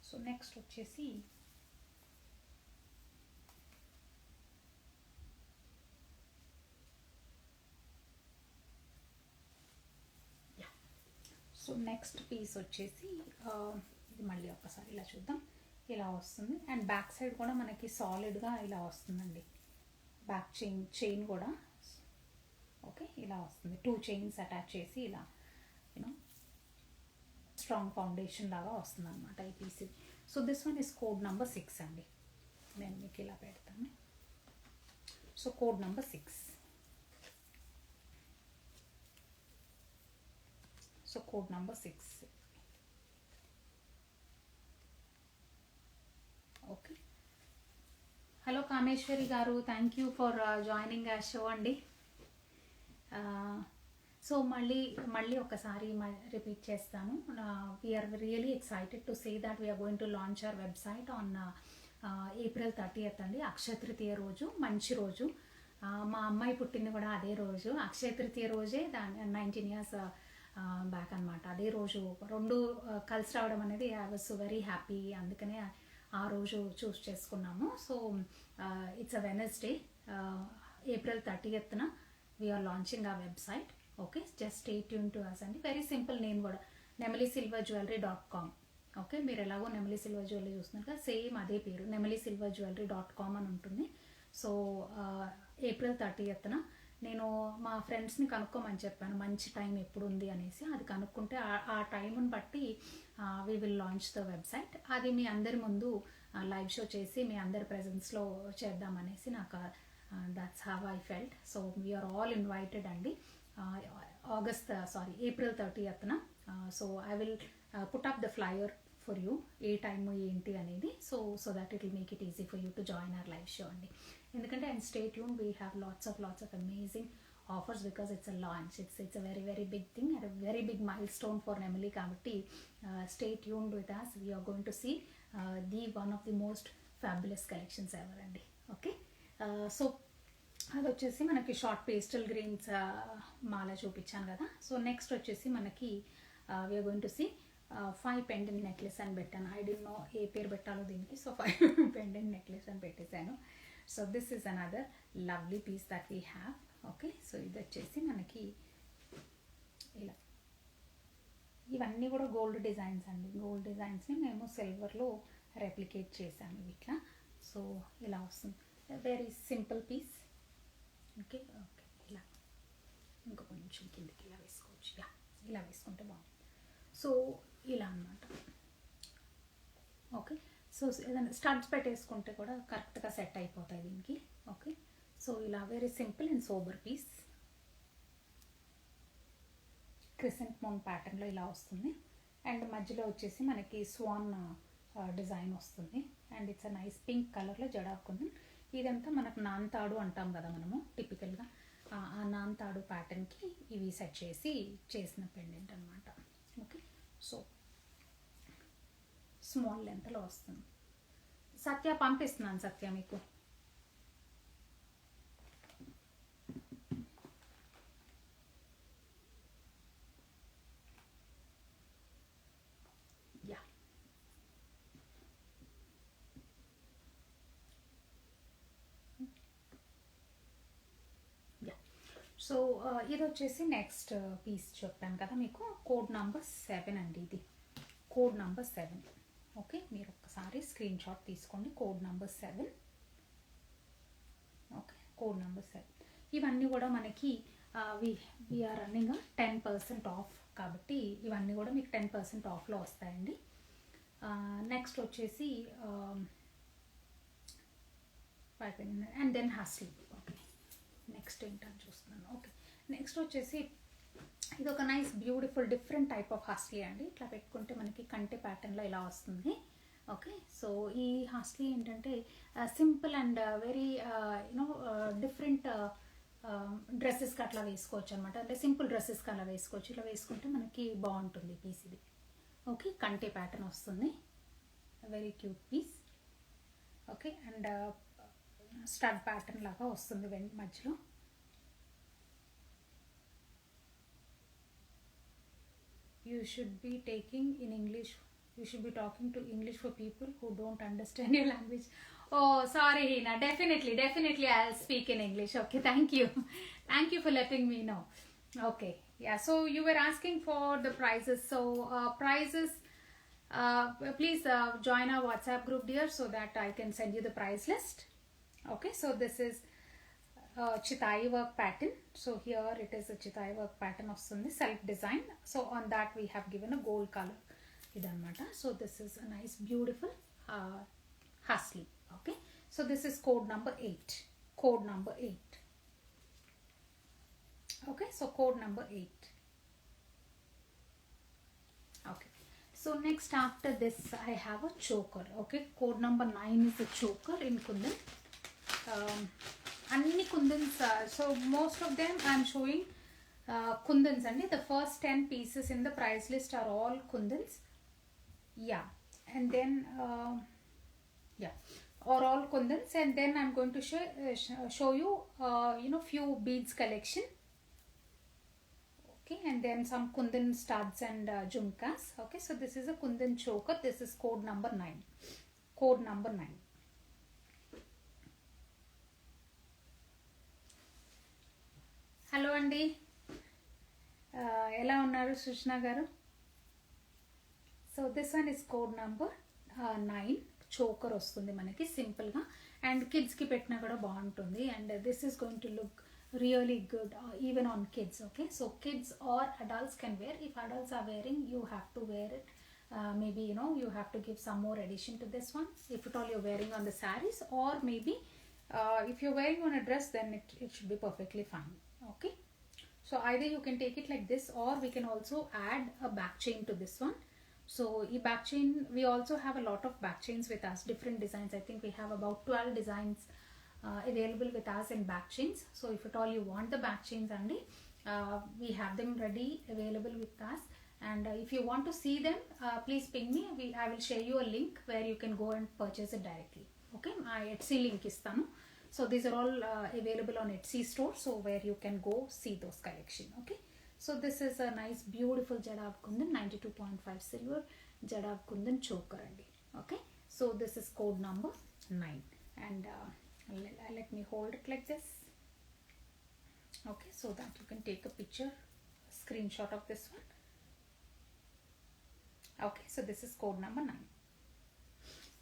సో నెక్స్ట్ వచ్చేసి నెక్స్ట్ పీస్ వచ్చేసి ఇది మళ్ళీ ఒక్కసారి ఇలా చూద్దాం. ఇలా వస్తుంది అండ్ బ్యాక్ సైడ్ కూడా మనకి సాలిడ్గా ఇలా వస్తుందండి. బ్యాక్ చైన్ కూడా ఓకే ఇలా వస్తుంది. 2 చైన్స్ అటాచ్ చేసి ఇలా యూనో స్ట్రాంగ్ ఫౌండేషన్ లాగా వస్తుంది అనమాట ఈ piece. So this one is code number 6 అండి. నేను మీకు ఇలా పెడతాను. So code number 6. So code number 6. Okay, hello Kameshwari గారు, thank you for joining uh show అండి. సో మళ్ళీ ఒకసారి రిపీట్ చేస్తాను. We're really excited to say that we're going to launch our website on April 30th అండి. అక్షయ తృతీయ రోజు, మంచి రోజు. మా అమ్మాయి పుట్టింది కూడా అదే రోజు, అక్షయ తృతీయ రోజే. 19 years బ్యాక్ అనమాట. అదే రోజు 2 కలిసి రావడం అనేది ఐ వాజ్ వెరీ హ్యాపీ. అందుకనే ఆ రోజు చూస్ చేసుకున్నాము. So it's a Wednesday, April 30th we're launching a website. Okay, just stay tune to us అండి. వెరీ సింపుల్ నేమ్ కూడా, nemalisilverjewelry.com. ఓకే, మీరు ఎలాగో నెమలి సిల్వర్ జ్యువెలరీ చూస్తున్నారు కదా, సేమ్ అదే పేరు nemalisilverjewelry.com అని ఉంటుంది. సో April 30th నేను మా ఫ్రెండ్స్ని కనుక్కోమని చెప్పాను మంచి టైం ఎప్పుడు ఉంది అనేసి. అది కనుక్కుంటే ఆ టైంని బట్టి we will launch the website. అది మీ అందరి ముందు లైవ్ షో చేసి మీ అందరి ప్రెజెన్స్లో చేద్దామనేసి నాకు that's how I felt. So we're all invited అండి. April 30th. So I will put up the flyer for you, ఏ టైమ్ ఏంటి అనేది. So that it will make it easy for you to join our live show అండి. ఎందుకంటే and stay tune, we have lots of amazing offers because it's a launch. It's a very very big thing and very big milestone for నెమలి. కాబట్టి stay tuned with us. We're going to see one of the most fabulous collections ever అండి. Okay, so అది వచ్చేసి మనకి short pastel Greens మాల చూపించాను కదా. So next వచ్చేసి మనకి we're going to see 5 pendant necklace అని పెట్టాను. ఐ డోంట్ నో ఏ పేరు పెట్టాలో దీనికి. సో 5 పెండెంట్ నెక్లెస్ అని పెట్టేశాను. So this is another lovely piece that we have. Okay, so ఇది వచ్చేసి మనకి ఇలా, ఇవన్నీ కూడా గోల్డ్ డిజైన్స్ అండి. గోల్డ్ డిజైన్స్ని మేము సిల్వర్లో రెప్లికేట్ చేసాము ఇట్లా. సో ఇలా వస్తుంది, very simple piece. Okay okay, ఇలా ఇంకా కొంచెం కిందకి ఇలా వేసుకోవచ్చు. ఇలా వేసుకుంటే బాగుంది. సో ఇలా అన్నమాట. ఓకే, సో ఏదైనా స్టడ్స్ పెట్టేసుకుంటే కూడా కరెక్ట్గా సెట్ అయిపోతాయి దీనికి. ఓకే, సో ఇలా very simple and sober piece. Crescent moon ప్యాటర్న్లో ఇలా వస్తుంది. అండ్ మధ్యలో వచ్చేసి మనకి స్వాన్ డిజైన్ వస్తుంది. And it's a nice pink కలర్లో జడాకుంది. ఇదంతా మనకు నాంతాడు అంటాం కదా మనము టిపికల్గా, ఆ నాంతాడు ప్యాటర్న్కి ఇవి సెట్ చేసి చేసిన పెండెంట్ అనమాట. ఓకే, సో స్మాల్ లెంత్లో వస్తుంది. సత్య పంపిస్తున్నాను సత్య మీకు. సో ఇది వచ్చేసి నెక్స్ట్ పీస్ చెప్పాను కదా మీకు, కోడ్ నంబర్ 7 అండి. ఇది కోడ్ నంబర్ 7. ఓకే, మీరు ఒక్కసారి స్క్రీన్ షాట్ తీసుకోండి. Code number 7. Okay, code number 7. ఇవన్నీ కూడా మనకి వీఆర్ రన్నింగ్ 10% ఆఫ్ కాబట్టి ఇవన్నీ కూడా మీకు 10% ఆఫ్లో వస్తాయండి. నెక్స్ట్ వచ్చేసి and then hasli. Okay, next ఏంటని చూస్తున్నాను. ఓకే, నెక్స్ట్ వచ్చేసి ఇది ఒక nice beautiful different type of hasli అండి. ఇట్లా పెట్టుకుంటే మనకి కంటి ప్యాటర్న్లో ఇలా వస్తుంది. ఓకే, సో ఈ హాస్లీ ఏంటంటే simple and very you know different డ్రెస్సెస్కి అట్లా వేసుకోవచ్చు అనమాట. అంటే సింపుల్ డ్రెస్సెస్కి అలా వేసుకోవచ్చు. ఇలా వేసుకుంటే మనకి బాగుంటుంది పీస్ ఇది. ఓకే, కంటి ప్యాటర్న్ వస్తుంది, very cute piece. Okay, and stud pattern లాగా వస్తుంది మధ్యలో. You should be taking in English. You should be talking to English for people who don't understand your language. Oh, sorry, Hina. Definitely I'll speak in English. Okay, thank you. Thank you for letting me know. Okay, yeah. So you were asking for the prices. So prices, please join our WhatsApp group, dear, so that I can send you the price list. Okay, so this is chitai work pattern. So here it is a chitai work pattern of self design. So on that we have given a gold color idanmata. So this is a nice beautiful hasli. Okay, so this is code number 8. Code number 8. Okay, so code number 8. Okay, so next after this I have a choker. Okay, code number 9 is a choker in kundan. Anni kundans, so most of them I am showing kundans and the first 10 pieces in the price list are all kundans. Yeah, and then are all kundans, and then I'm going to show you few beads collection. Okay, and then some kundan studs and jhumkas. Okay, so this is a kundan choker. This is code number 9. Code number 9. Hello అండి, ఎలా ఉన్నారు సుష్నా గారు? So this one is code number 9. Choker వస్తుంది మనకి సింపుల్గా, and కిడ్స్కి పెట్టినా కూడా బాగుంటుంది. And this is going to look really good even on kids. Okay, so kids or adults can wear. If adults are wearing, you have to wear it. Maybe you have to give some more addition to this one if at all you're wearing on the sarees, or maybe if you're wearing on a dress, then it should be perfectly fine. Okay, so either you can take it like this, or we can also add a back chain to this one. So e back chain, we also have a lot of back chains with us, different designs. I think we have about 12 designs available with us in back chains. So if at all you want the back chains, Andy, we have them ready available with us. And if you want to see them, please ping me. I will share you a link where you can go and purchase it directly. Okay, my Etsy link istanu. So these are all available on Etsy store, so where you can go see those collection. Okay, so this is a nice beautiful jadau kundan 92.5 silver jadau kundan choker అండి. Okay, so this is code number 9 and let me hold it like this. Okay, so that you can take a picture, a screenshot of this one. Okay, so this is code number 9.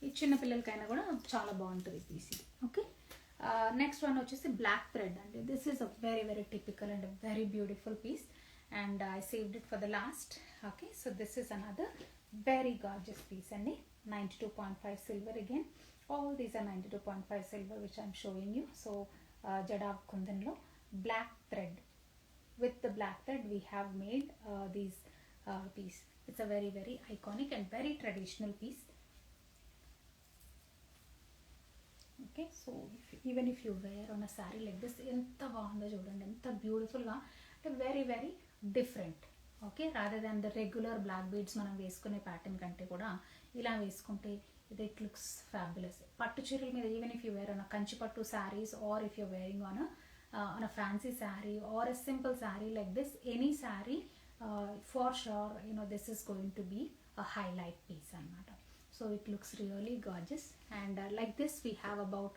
ఈ చిన్న పిల్లలకైనా కూడా చాలా బాగుంటుంది piece ఇది. Okay, next one వచ్చేసి black thread అండి. This is a very very typical and very beautiful piece and I saved it for the last. Okay, so this is another very gorgeous piece అండి. 92.5 silver again. All these are 92.5 silver which I am showing you. So Jadab Kundanlo black thread. With the black thread we have made these piece. It's a very very iconic and very traditional piece. Okay, so even if you wear on a saree like this, enta bagundo chudandi, enta beautiful ga, very very different. Okay, rather than the regular black beads మనం వేసుకునే pattern కంటే కూడా ఇలా వేసుకుంటే it looks fabulous. పట్టు చీరల మీద even if you wear on a Kanchi పట్టు sarees or if you're wearing on a fancy saree or a simple saree like this, any saree for sure this is going to be a highlight piece అన్నమాట. So it looks really gorgeous and like this we have about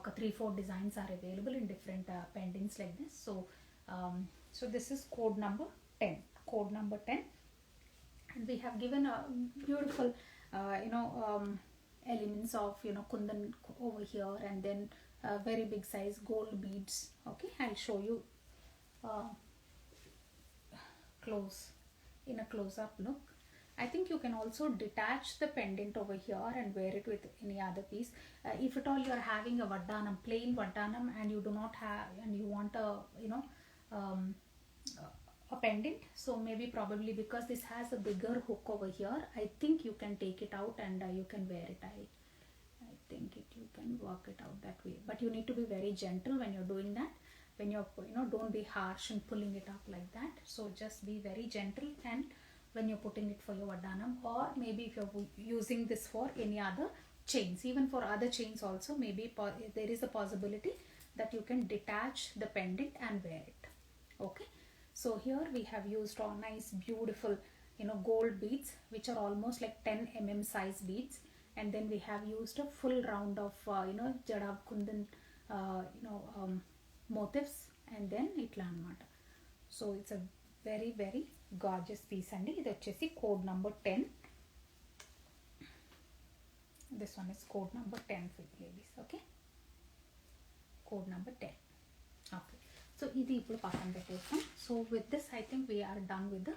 3-4 designs are available in different pendants like this. So this is code number 10. Code number 10, and we have given a beautiful elements of kundan over here and then very big size gold beads. Okay, I'll show you close in a close-up look. I think you can also detach the pendant over here and wear it with any other piece. If at all you are having a vaddanam, plain vaddanam, and you do not have and you want a a pendant, so maybe probably because this has a bigger hook over here, I think you can take it out and you can wear it. I think you can work it out that way, but you need to be very gentle when you're doing that. When you're don't be harsh and pulling it up like that. So just be very gentle and when you're putting it for your vaddanam, or maybe if you're using this for any other chains, even for other chains also, maybe there is a possibility that you can detach the pendant and wear it. Okay, so here we have used all nice beautiful gold beads which are almost like 10 mm size beads, and then we have used a full round of Jadab Kundan motifs and then itla anamata. So it's a very very gorgeous piece andi. Idi vachesi code number 10. This one is code number 10 for you ladies. Okay, code number 10. Okay, so ఇది ఇప్పుడు పక్కన పెట్టేస్తాం. So with this I think we are done with the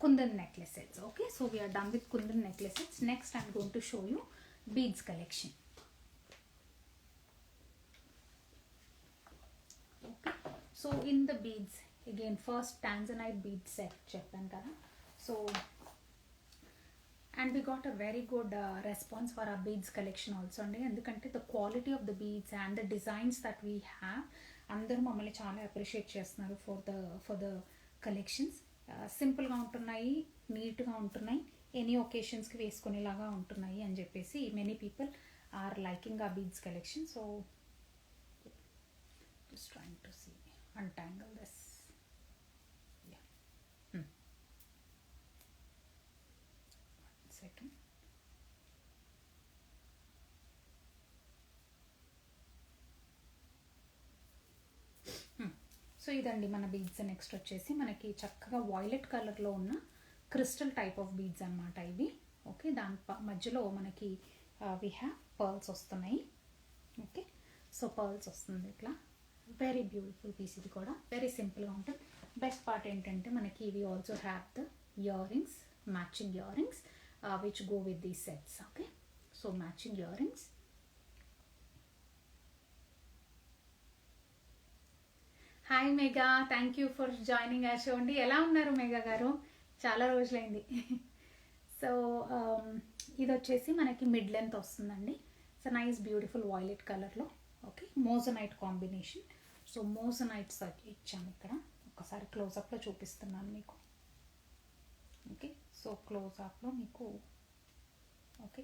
kundan necklace sets. Okay, so we are done with kundan necklace sets. Next I'm going to show you beads collection. Okay, so in the beads again, first tanzanite bead set చెప్పాను కదా. So and we got a very good response for our beads collection also అండి. ఎందుకంటే the quality of the beads and the designs that we have, అందరూ మమ్మల్ని చాలా appreciate చేస్తున్నారు for the collections. సింపుల్గా ఉంటున్నాయి, నీట్గా ఉంటున్నాయి, ఎనీ ఒకేషన్స్కి వేసుకునేలాగా ఉంటున్నాయి అని చెప్పేసి many people are liking uh beads collection. So just trying to see untangle this. Yeah. One second. సో ఇదండి మన బీడ్స్. నెక్స్ట్ వచ్చేసి మనకి చక్కగా వాయిలెట్ కలర్లో ఉన్న క్రిస్టల్ టైప్ ఆఫ్ బీడ్స్ అనమాట ఇవి. ఓకే, దాని మధ్యలో మనకి వి హ్యావ్ పర్ల్స్ వస్తున్నాయి. ఓకే, సో పర్ల్స్ వస్తుంది ఇట్లా. Very beautiful piece. ఇది కూడా వెరీ సింపుల్గా ఉంటుంది. బెస్ట్ పార్ట్ ఏంటంటే మనకి ఇవి also have the ear rings, matching ear rings which go with these sets. Okay, so matching ear rings. Hi Megha, thank you for joining uh show అండి. ఎలా ఉన్నారు మేఘా గారు? చాలా రోజులైంది. సో ఇది వచ్చేసి మనకి మిడ్ లెంత్ వస్తుందండి. సో నైస్ బ్యూటిఫుల్ వాయిలెట్ కలర్లో. Okay, moissanite combination. సో మోజనైట్స్ ఇచ్చాము ఇక్కడ. ఒకసారి క్లోజప్లో చూపిస్తున్నాను మీకు. ఓకే, సో క్లోజప్లో మీకు. Okay,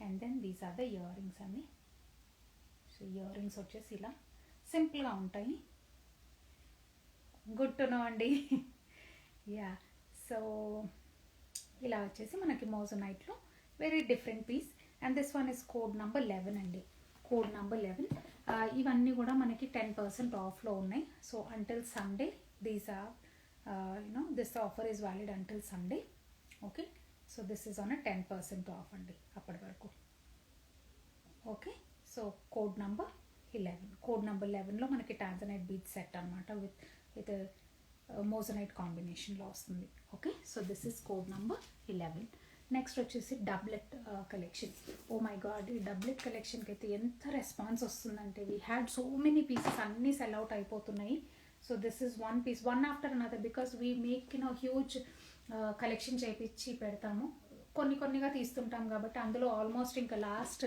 and then these are the earrings అండి. సో ఇయర్ రింగ్స్ వచ్చేసి ఇలా సింపుల్గా ఉంటాయి. గుడ్ టు నో అండి. యా. సో ఇలా వచ్చేసి మనకి మోజోనైట్లో very different piece. And this one is code number 11 అండి. Code number 11. ఇవన్నీ కూడా మనకి 10% ఆఫ్లో ఉన్నాయి. So until Sunday these are this offer is valid until Sunday. Okay, so this is on 10% off అండి అప్పటి వరకు. Okay, so code number 11. Code number 11లో మనకి టాంజనైట్ బీచ్ సెట్ అనమాట విత్ మోజనైట్ కాంబినేషన్లో వస్తుంది. Okay, so this is code number 11. Next వచ్చేసి doublet collection. Oh my God, ఈ డబ్లెట్ కలెక్షన్కి అయితే ఎంత రెస్పాన్స్ వస్తుందంటే we had so many pieces, అన్నీ సెల్ అవుట్ అయిపోతున్నాయి. So this is one piece, one after another, because we make huge collection చేయించి పెడతాము, కొన్నిగా తీస్తుంటాం కాబట్టి అందులో ఆల్మోస్ట్ ఇంకా లాస్ట్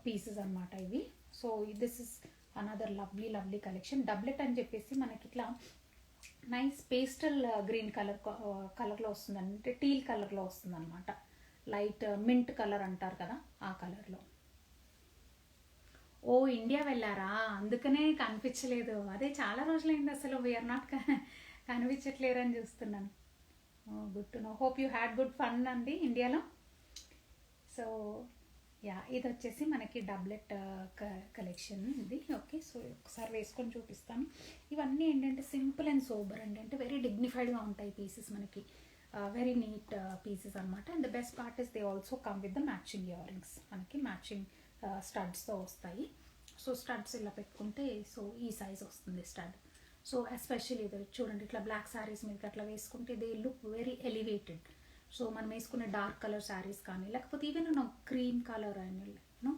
పీసెస్ అనమాట ఇవి. So this is another lovely collection. Doublet అని చెప్పేసి మనకి ఇట్లా నైస్ పేస్టల్ గ్రీన్ కలర్లో వస్తుంది, అంటే టీల్ కలర్లో వస్తుంది అనమాట. లైట్ మింట్ కలర్ అంటారు కదా, ఆ కలర్లో. ఓ ఇండియా వెళ్ళారా, అందుకనే కనిపించలేదు. అదే చాలా రోజులైంది అసలు వీఆర్ నాట్ కనిపించట్లేరు అని చూస్తున్నాను. Good to no. Hope you had good fun అండి ఇండియాలో. సో యా, ఇది వచ్చేసి మనకి డబ్లెట్ కలెక్షన్ ఇది. ఓకే, సో ఒకసారి వేసుకొని చూపిస్తాను. ఇవన్నీ ఏంటంటే సింపుల్ అండ్ సోబర్ అండి, అంటే వెరీ డిగ్నిఫైడ్గా ఉంటాయి పీసెస్ మనకి, వెరీ నీట్ పీసెస్ అనమాట. And the best part is they also come with the matching ear rings, మనకి మ్యాచింగ్ స్టడ్స్తో వస్తాయి. సో స్టడ్స్ ఇలా పెట్టుకుంటే సో ఈ సైజ్ వస్తుంది స్టడ్. సో ఎస్పెషల్లీ ఇది చూడండి, ఇట్లా బ్లాక్ శారీస్ మీదకి అట్లా వేసుకుంటే they look very elevated. So మనం వేసుకునే డార్క్ కలర్ శారీస్ కానీ, లేకపోతే ఈవెన్ క్రీమ్ కలర్ అయినా,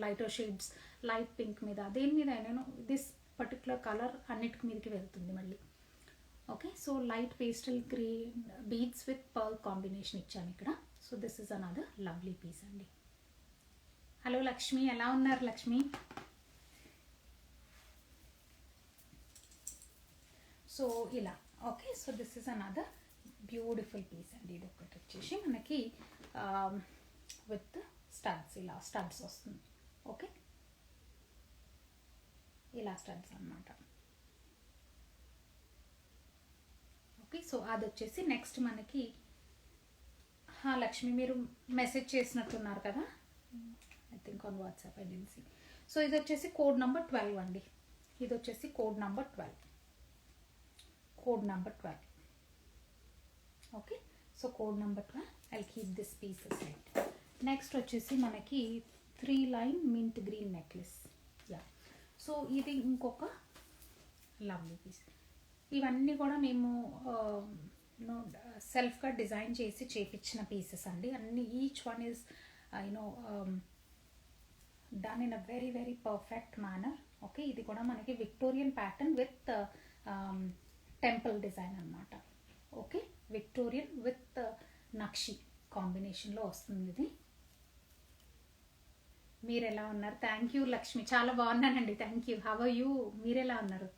లైటర్ షేడ్స్, లైట్ పింక్ మీద, దేని మీద అయినా దిస్ పర్టికులర్ కలర్ అన్నిటికి మీదకి వెళ్తుంది మళ్ళీ. Okay, so light pastel green beads with pearl combination ఇచ్చాను ఇక్కడ. So this is another lovely piece అండి. హలో లక్ష్మి, ఎలా ఉన్నారు లక్ష్మి? సో ఇలా. Okay, so this is another beautiful piece అండి. ఇది ఒకటి వచ్చేసి మనకి విత్ స్టడ్స్, ఇలా స్టడ్స్ వస్తుంది. ఓకే, ఇలా స్టడ్స్ అనమాట. ఓకే, సో అది వచ్చేసి నెక్స్ట్ మనకి లక్ష్మి మీరు మెసేజ్ చేసినట్టున్నారు కదా, I think on WhatsApp, I didn't see. సో ఇది వచ్చేసి కోడ్ నెంబర్ 12 అండి. ఇది వచ్చేసి code number 12. Code number 12. Okay, so code number 12. I'll keep this piece aside. Next వచ్చేసి మనకి 3 line mint green necklace. Yeah, so ఇది ఇంకొక లవ్లీ పీస్. ఇవన్నీ కూడా మేము సెల్ఫ్గా డిజైన్ చేసి చేపించిన పీసెస్ అండి అన్ని. Each one is done in a very very perfect manner. Okay, ఇది కూడా మనకి Victorian pattern with temple design అనమాట. ఓకే, విక్టోరియన్ విత్ నక్షి కాంబినేషన్లో వస్తుంది ఇది. మీరు ఎలా ఉన్నారు? థ్యాంక్ యూ లక్ష్మి, చాలా బాగున్నానండి, thank you. How are you? మీరు ఎలా ఉన్నారు?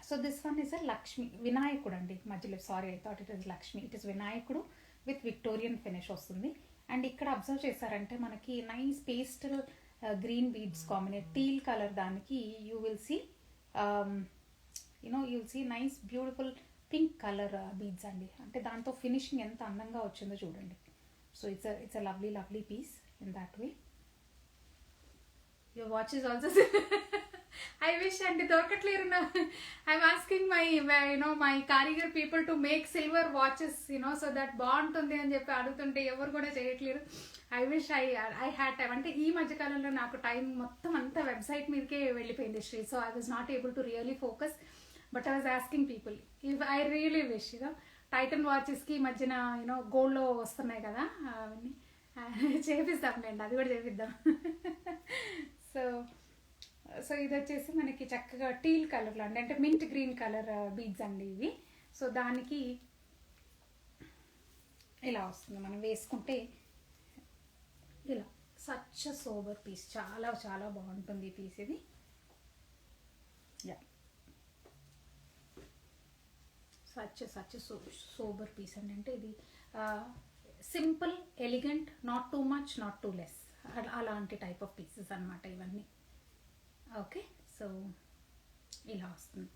So this one is a Lakshmi, వినాయకుడు అండి మధ్యలో, sorry I thought it is Lakshmi, it is వినాయకుడు విత్ విక్టోరియన్ ఫినిష్ వస్తుంది. అండ్ ఇక్కడ అబ్జర్వ్ చేశారంటే మనకి nice pastel green beads combinate teal colour, దానికి you will see you'll see nice beautiful pink colour beads అండి, అంటే దాంతో ఫినిషింగ్ ఎంత అందంగా వచ్చిందో చూడండి. So it's a lovely piece in that way. Your watch is also I wish అండి దొరకట్లేరు నా. I'm asking my karigar people to make silver watches so that బాగుంటుంది అని చెప్పి అడుగుతుంటే ఎవరు కూడా చేయట్లేరు. I wish I had time. అంటే ఈ మధ్యకాలంలో నాకు టైం మొత్తం అంతా వెబ్సైట్ మీదకే వెళ్ళిపోయింది Sri. So I was not able to really focus, but I was asking people if I really wish Titan వాచెస్కి ఈ మధ్యన గోల్డ్లో వస్తున్నాయి కదా, అవన్నీ చేపిస్తాంలేండి, అది కూడా చేపిద్దాం. సో ఇది వచ్చేసి మనకి చక్కగా టీల్ కలర్లో అండి, అంటే మింట్ గ్రీన్ కలర్ బీడ్స్ అండి ఇవి. సో దానికి ఇలా వస్తుంది, మనం వేసుకుంటే ఇలా. సచ్ సోబర్ పీస్, చాలా చాలా బాగుంటుంది ఈ పీస్ ఇది. యా, సచ్ సోబర్ పీస్ అండి, అంటే ఇది simple, elegant, not too much, not two less, అలాంటి టైప్ ఆఫ్ పీసెస్ అనమాట ఇవన్నీ. ఓకే, సో సో ఇలా వస్తుంది.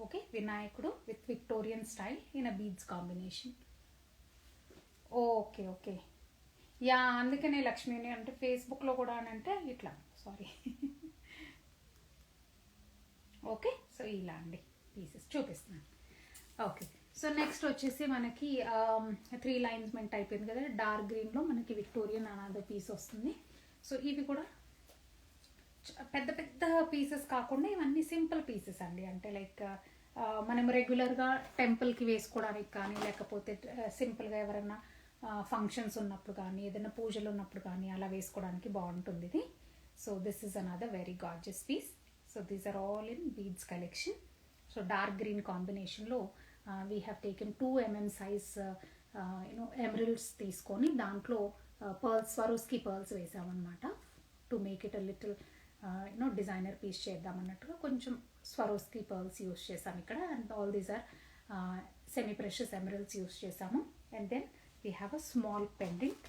ఓకే, వినాయకుడు with Victorian style in a beads combination. Okay okay, yeah అందుకనే లక్ష్మిని అంటే ఫేస్బుక్లో కూడా అని అంటే ఇట్లా, సారీ. ఓకే, సో ఇలా అండి పీసెస్ చూపిస్తున్నాను. ఓకే, సో నెక్స్ట్ వచ్చేసి మనకి 3 లైన్స్మెంట్ అయిపోయింది కదా, డార్క్ గ్రీన్లో మనకి విక్టోరియన్ అనాథర్ పీస్ వస్తుంది. సో ఇవి కూడా పెద్ద పెద్ద పీసెస్ కాకుండా ఇవన్నీ సింపుల్ పీసెస్ అండి. అంటే లైక్ మనం రెగ్యులర్గా టెంపుల్కి వేసుకోవడానికి కానీ, లేకపోతే సింపుల్గా ఎవరైనా ఫంక్షన్స్ ఉన్నప్పుడు కానీ, ఏదైనా పూజలు ఉన్నప్పుడు కానీ అలా వేసుకోవడానికి బాగుంటుంది ఇది. So this is another very gorgeous piece. So these are all in beads collection. So dark green కాంబినేషన్లో we have taken 2 mm size emeralds తీసుకొని దాంట్లో పర్ల్స్, స్వరోస్కి పర్ల్స్ వేసామన్నమాట. To make it a little designer piece చేద్దామన్నట్టుగా కొంచెం Swarovski pearls use చేసాము ఇక్కడ. And all these are semi precious emeralds use చేసాము. And then we have a small pendant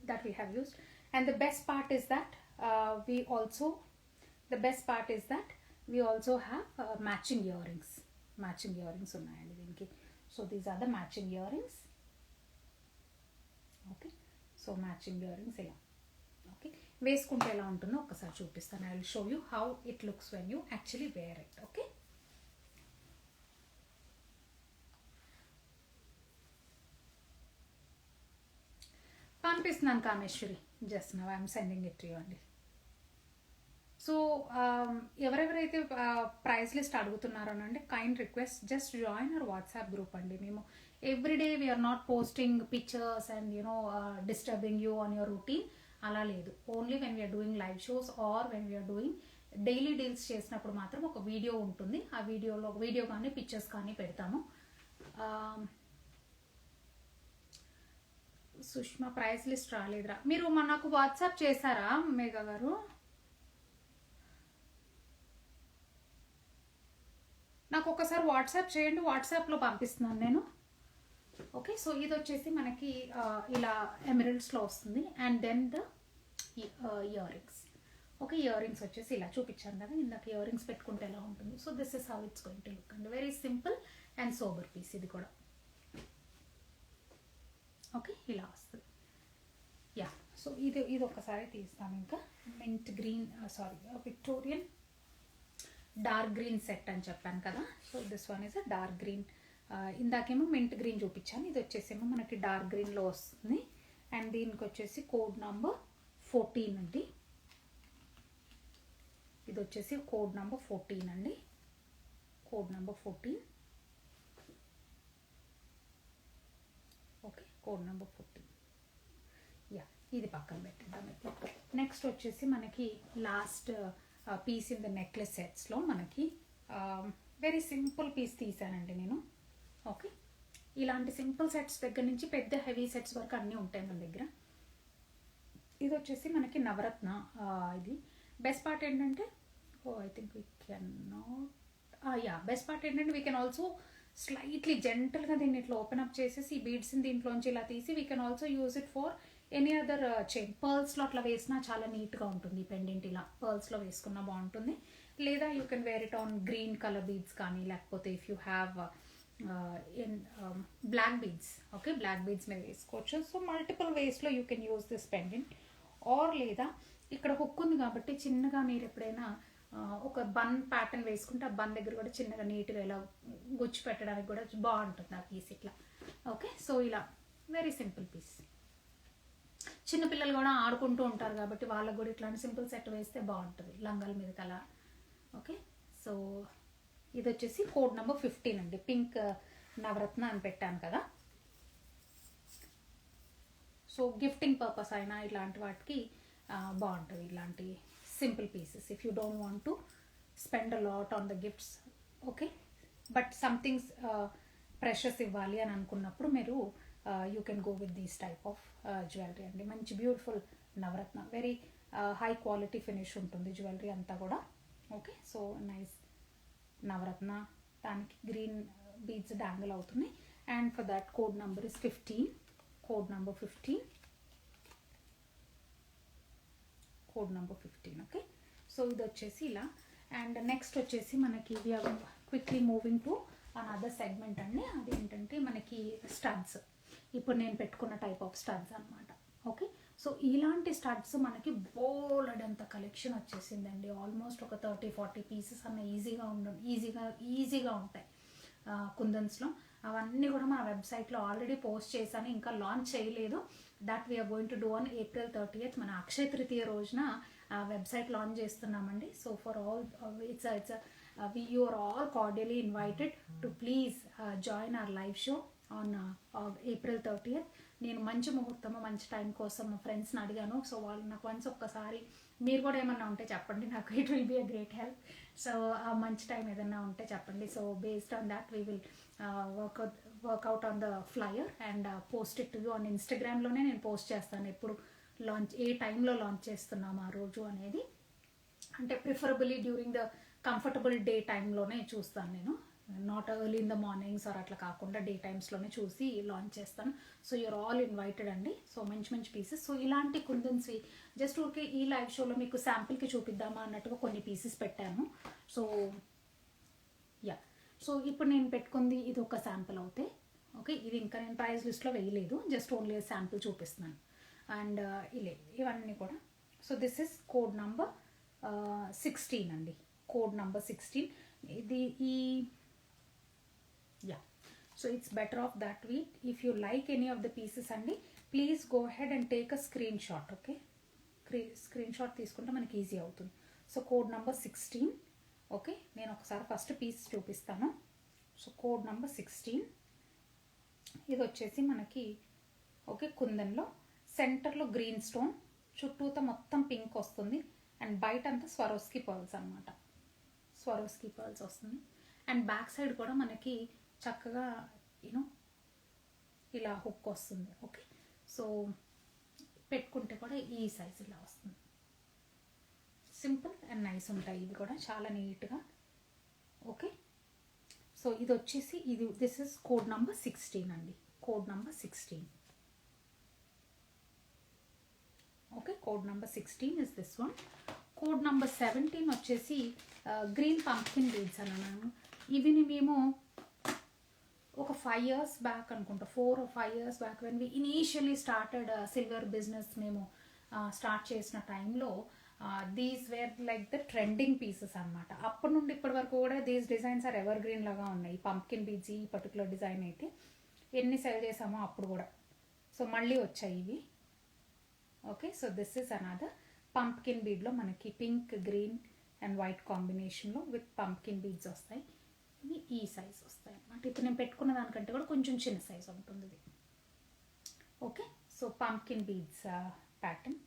that we have used. And the best part is that we also have matching earrings ఉన్నాయండి దీనికి. So these are the matching earrings. Okay, so matching earrings ఇలా. Okay, వేసుకుంటే ఎలా ఉంటుందో ఒకసారి చూపిస్తాను. I will show you how it looks when you actually wear it. Okay, పంపిస్తున్నాను Kameshwari, just now I'm sending it to you అండి. So ఎవరెవరైతే price list అడుగుతున్నారో అండి, kind request just join our WhatsApp group అండి. మేము everyday we're not posting pictures and disturbing you on your routine, అలా లేదు. Only when we're doing live shows or when we're doing daily deals చేసినప్పుడు మాత్రం ఒక video ఉంటుంది. ఆ video కానీ పిక్చర్స్ కానీ పెడతాము. సుష్మా ప్రైస్ లిస్ట్ రాలేదురా, మీరు నాకు వాట్సాప్ చేశారా మేఘా గారు? నాకు ఒకసారి వాట్సాప్ చేయండి, వాట్సాప్లో పంపిస్తున్నాను నేను. ఓకే, సో ఇది వచ్చేసి మనకి ఇలా ఎమరల్డ్స్లో వస్తుంది. And then the earrings. Okay, earrings వచ్చేసి ఇలా చూపించాను కదా ఇందాక, ఇయర్ రింగ్స్ పెట్టుకుంటే ఎలా ఉంటుంది. So this is how it's going to look అండి. Very simple and sober piece ఇది కూడా. ఓకే, ఇలా వస్తుంది. యా, సో ఇది ఒకసారి తీస్తాను. ఇంకా mint green, sorry Victorian dark green set అని చెప్పాను కదా. So this one is a dark green. ఇందాకేమో మింట్ గ్రీన్ చూపించాను, ఇది వచ్చేసేమో మనకి డార్క్ గ్రీన్లో వస్తుంది. అండ్ దీనికి వచ్చేసి కోడ్ నంబర్ 14 అండి. ఇది వచ్చేసి కోడ్ నంబర్ 14 అండి, code number 14. Okay, code number 14. Yeah, ఇది పక్కన పెట్టిద్దాం. నెక్స్ట్ వచ్చేసి మనకి last piece in the necklace సెట్స్లో మనకి వెరీ సింపుల్ పీస్ తీసానండి నేను. ఓకే, ఇలాంటి సింపుల్ సెట్స్ దగ్గర నుంచి పెద్ద హెవీ సెట్స్ వరకు అన్నీ ఉంటాయి మన దగ్గర. ఇది వచ్చేసి మనకి నవరత్న. ఇది బెస్ట్ పార్ట్ ఏంటంటే, I think we can not, best part ఏంటంటే వీ కెన్ ఆల్సో స్లైట్లీ జెంటల్గా దీన్ని ఇట్లా ఓపెన్ అప్ చేసేసి ఈ బీడ్స్ని దీంట్లోంచి ఇలా తీసి we can also use it for any other chain. పర్ల్స్లో అట్లా వేసినా చాలా నీట్గా ఉంటుంది. పెండెంట్ ఇలా పర్ల్స్లో వేసుకున్నా బాగుంటుంది. లేదా you can wear it on green colour beads కానీ, లేకపోతే if you have black beads, okay, black beads మీద వేసుకోవచ్చు. సో మల్టిపుల్ వేస్లో you can use this pendant. Or లేదా ఇక్కడ హుక్ ఉంది కాబట్టి చిన్నగా మీరు ఎప్పుడైనా ఒక బన్ ప్యాటర్న్ వేసుకుంటే ఆ బన్ దగ్గర కూడా చిన్నగా నీట్గా ఇలా గుచ్చి పెట్టడానికి కూడా బాగుంటుంది ఆ పీస్ ఇట్లా. ఓకే, సో ఇలా వెరీ సింపుల్ పీస్. చిన్నపిల్లలు కూడా ఆడుకుంటూ ఉంటారు కాబట్టి వాళ్ళకు కూడా ఇట్లాంటి సింపుల్ సెట్ వేస్తే బాగుంటుంది లంగాల మీద కలా. ఓకే, సో ఇది వచ్చేసి కోడ్ నెంబర్ 15 అండి. పింక్ నవరత్న అని పెట్టాను కదా. సో గిఫ్టింగ్ పర్పస్ అయినా ఇలాంటి వాటికి బాగుంటుంది ఇలాంటి simple pieces. If you don't want to spend a lot on the gifts, okay, but somethings precious ఇవ్వాలి అని అనుకున్నప్పుడు మీరు you can go with these type of jewellery అండి. మంచి beautiful navratna, very high quality finish ఉంటుంది జ్యువెలరీ అంతా కూడా. Okay, so nice navratna, దానికి గ్రీన్ బీడ్స్ డాంగిల్ అవుతుంది. And for that code number is 15, code number 15. Code number 15. Okay, so ఇది వచ్చేసి ఇలా. అండ్ నెక్స్ట్ వచ్చేసి మనకి we are quickly moving to another segment అండి. అదేంటంటే మనకి స్టడ్స్. ఇప్పుడు నేను పెట్టుకున్న టైప్ ఆఫ్ స్టడ్స్ అనమాట. ఓకే, సో ఇలాంటి స్టడ్స్ మనకి బోలెడంత కలెక్షన్ వచ్చేసిందండి. ఆల్మోస్ట్ ఒక 30-40 పీసెస్ అన్న ఈజీగా ఉంటాయి కుందన్స్లో. అవన్నీ కూడా మన వెబ్సైట్లో ఆల్రెడీ పోస్ట్ చేశాను, ఇంకా లాంచ్ చేయలేదు. That we're going to do on April 30th. మన అక్షయ తృతీయ రోజున వెబ్సైట్ లాంచ్ చేస్తున్నామండి. So for all you are all cordially invited to please join our live show on April 30th. నేను మంచి ముహూర్తము మంచి టైం కోసం మా ఫ్రెండ్స్ని అడిగాను. సో వాళ్ళు నాకు వన్స్ ఒక్కసారి మీరు కూడా ఏమన్నా ఉంటే చెప్పండి, నాకు it will be a great help. So మంచి టైం ఏదన్నా ఉంటే చెప్పండి. So based on that we will work out on the flyer and post it you on ఇన్స్టాగ్రామ్లోనే నేను పోస్ట్ చేస్తాను ఎప్పుడు లాంచ్, ఏ టైంలో లాంచ్ చేస్తున్నాము ఆ రోజు అనేది. అంటే preferably during the comfortable day టైంలోనే చూస్తాను నేను, not early in the mornings or అట్లా కాకుండా డే టైమ్స్లోనే చూసి లాంచ్ చేస్తాను. సో యూఆర్ ఆల్ ఇన్వైటెడ్ అండి. సో మంచి పీసెస్. సో ఇలాంటి కుందన్స్వి జస్ట్ ఊరికే ఈ లైవ్ షోలో మీకు శాంపిల్కి చూపిద్దామా అన్నట్టుగా కొన్ని పీసెస్ పెట్టాను. సో యా, సో ఇప్పుడు నేను పెట్టుకుంది ఇది ఒక శాంపిల్ అవుతే. ఓకే, ఇది ఇంకా నేను ప్రైస్ లిస్ట్లో వేయలేదు, జస్ట్ ఓన్లీ శాంపిల్ చూపిస్తున్నాను. అండ్ ఇవన్నీ కూడా. So this is code number 16 అండి, కోడ్ నంబర్ 16. ఇది yeah, so it's better off that way. If you like any of the pieces andi, please go ahead and take a screenshot. Okay, screenshot తీసుకుంటే మనకి easy అవుతుంది. So code number 16. Okay, నేను ఒకసారి first piece చూపిస్తాను. So code number 16 ఇది వచ్చేసి మనకి okay కుందన్లో సెంటర్లో గ్రీన్ స్టోన్, చుట్టూతో మొత్తం పింక్ వస్తుంది. అండ్ బయట అంతా స్వరోస్కి పర్ల్స్ అనమాట, స్వరోస్కి పర్ల్స్ వస్తుంది. అండ్ బ్యాక్ సైడ్ కూడా మనకి చక్కగా యూనో ఇలా హుక్ వస్తుంది. ఓకే, సో పెట్టుకుంటే కూడా ఈ సైజ్ ఇలా వస్తుంది. సింపుల్ అండ్ నైస్ ఉంటాయి ఇవి కూడా చాలా నీట్గా. ఓకే, సో ఇది వచ్చేసి దిస్ ఇస్ కోడ్ నంబర్ 16 అండి, code number 16. Okay, code number 16 is this one. Code number 17 వచ్చేసి గ్రీన్ పంప్కిన్ బీడ్స్ అన్నాను. ఇవిని మేము ఒక 5 years బ్యాక్ అనుకుంటా, 4 or 5 years back when we initially started silver business మేము స్టార్ట్ చేసిన టైంలో these were like the trending pieces అనమాట. అప్పటి నుండి ఇప్పటి వరకు కూడా these designs are evergreen లాగా ఉన్నాయి. పంప్కిన్ బీడ్స్ ఈ పర్టికులర్ డిజైన్ అయితే ఎన్ని సెల్ చేసామో అప్పుడు కూడా. సో మళ్ళీ వచ్చాయి ఇవి. Okay, so this is another pumpkin బీడ్లో మనకి పింక్, గ్రీన్ అండ్ వైట్ కాంబినేషన్లో విత్ పంప్కిన్ బీడ్స్ వస్తాయి. ఇవి ఈ సైజ్ వస్తాయి అన్నమాట. ఇప్పుడు నేను పెట్టుకున్న దానికంటే కూడా కొంచెం చిన్న సైజ్ ఉంటుంది ఇది. Okay, so pumpkin beads pattern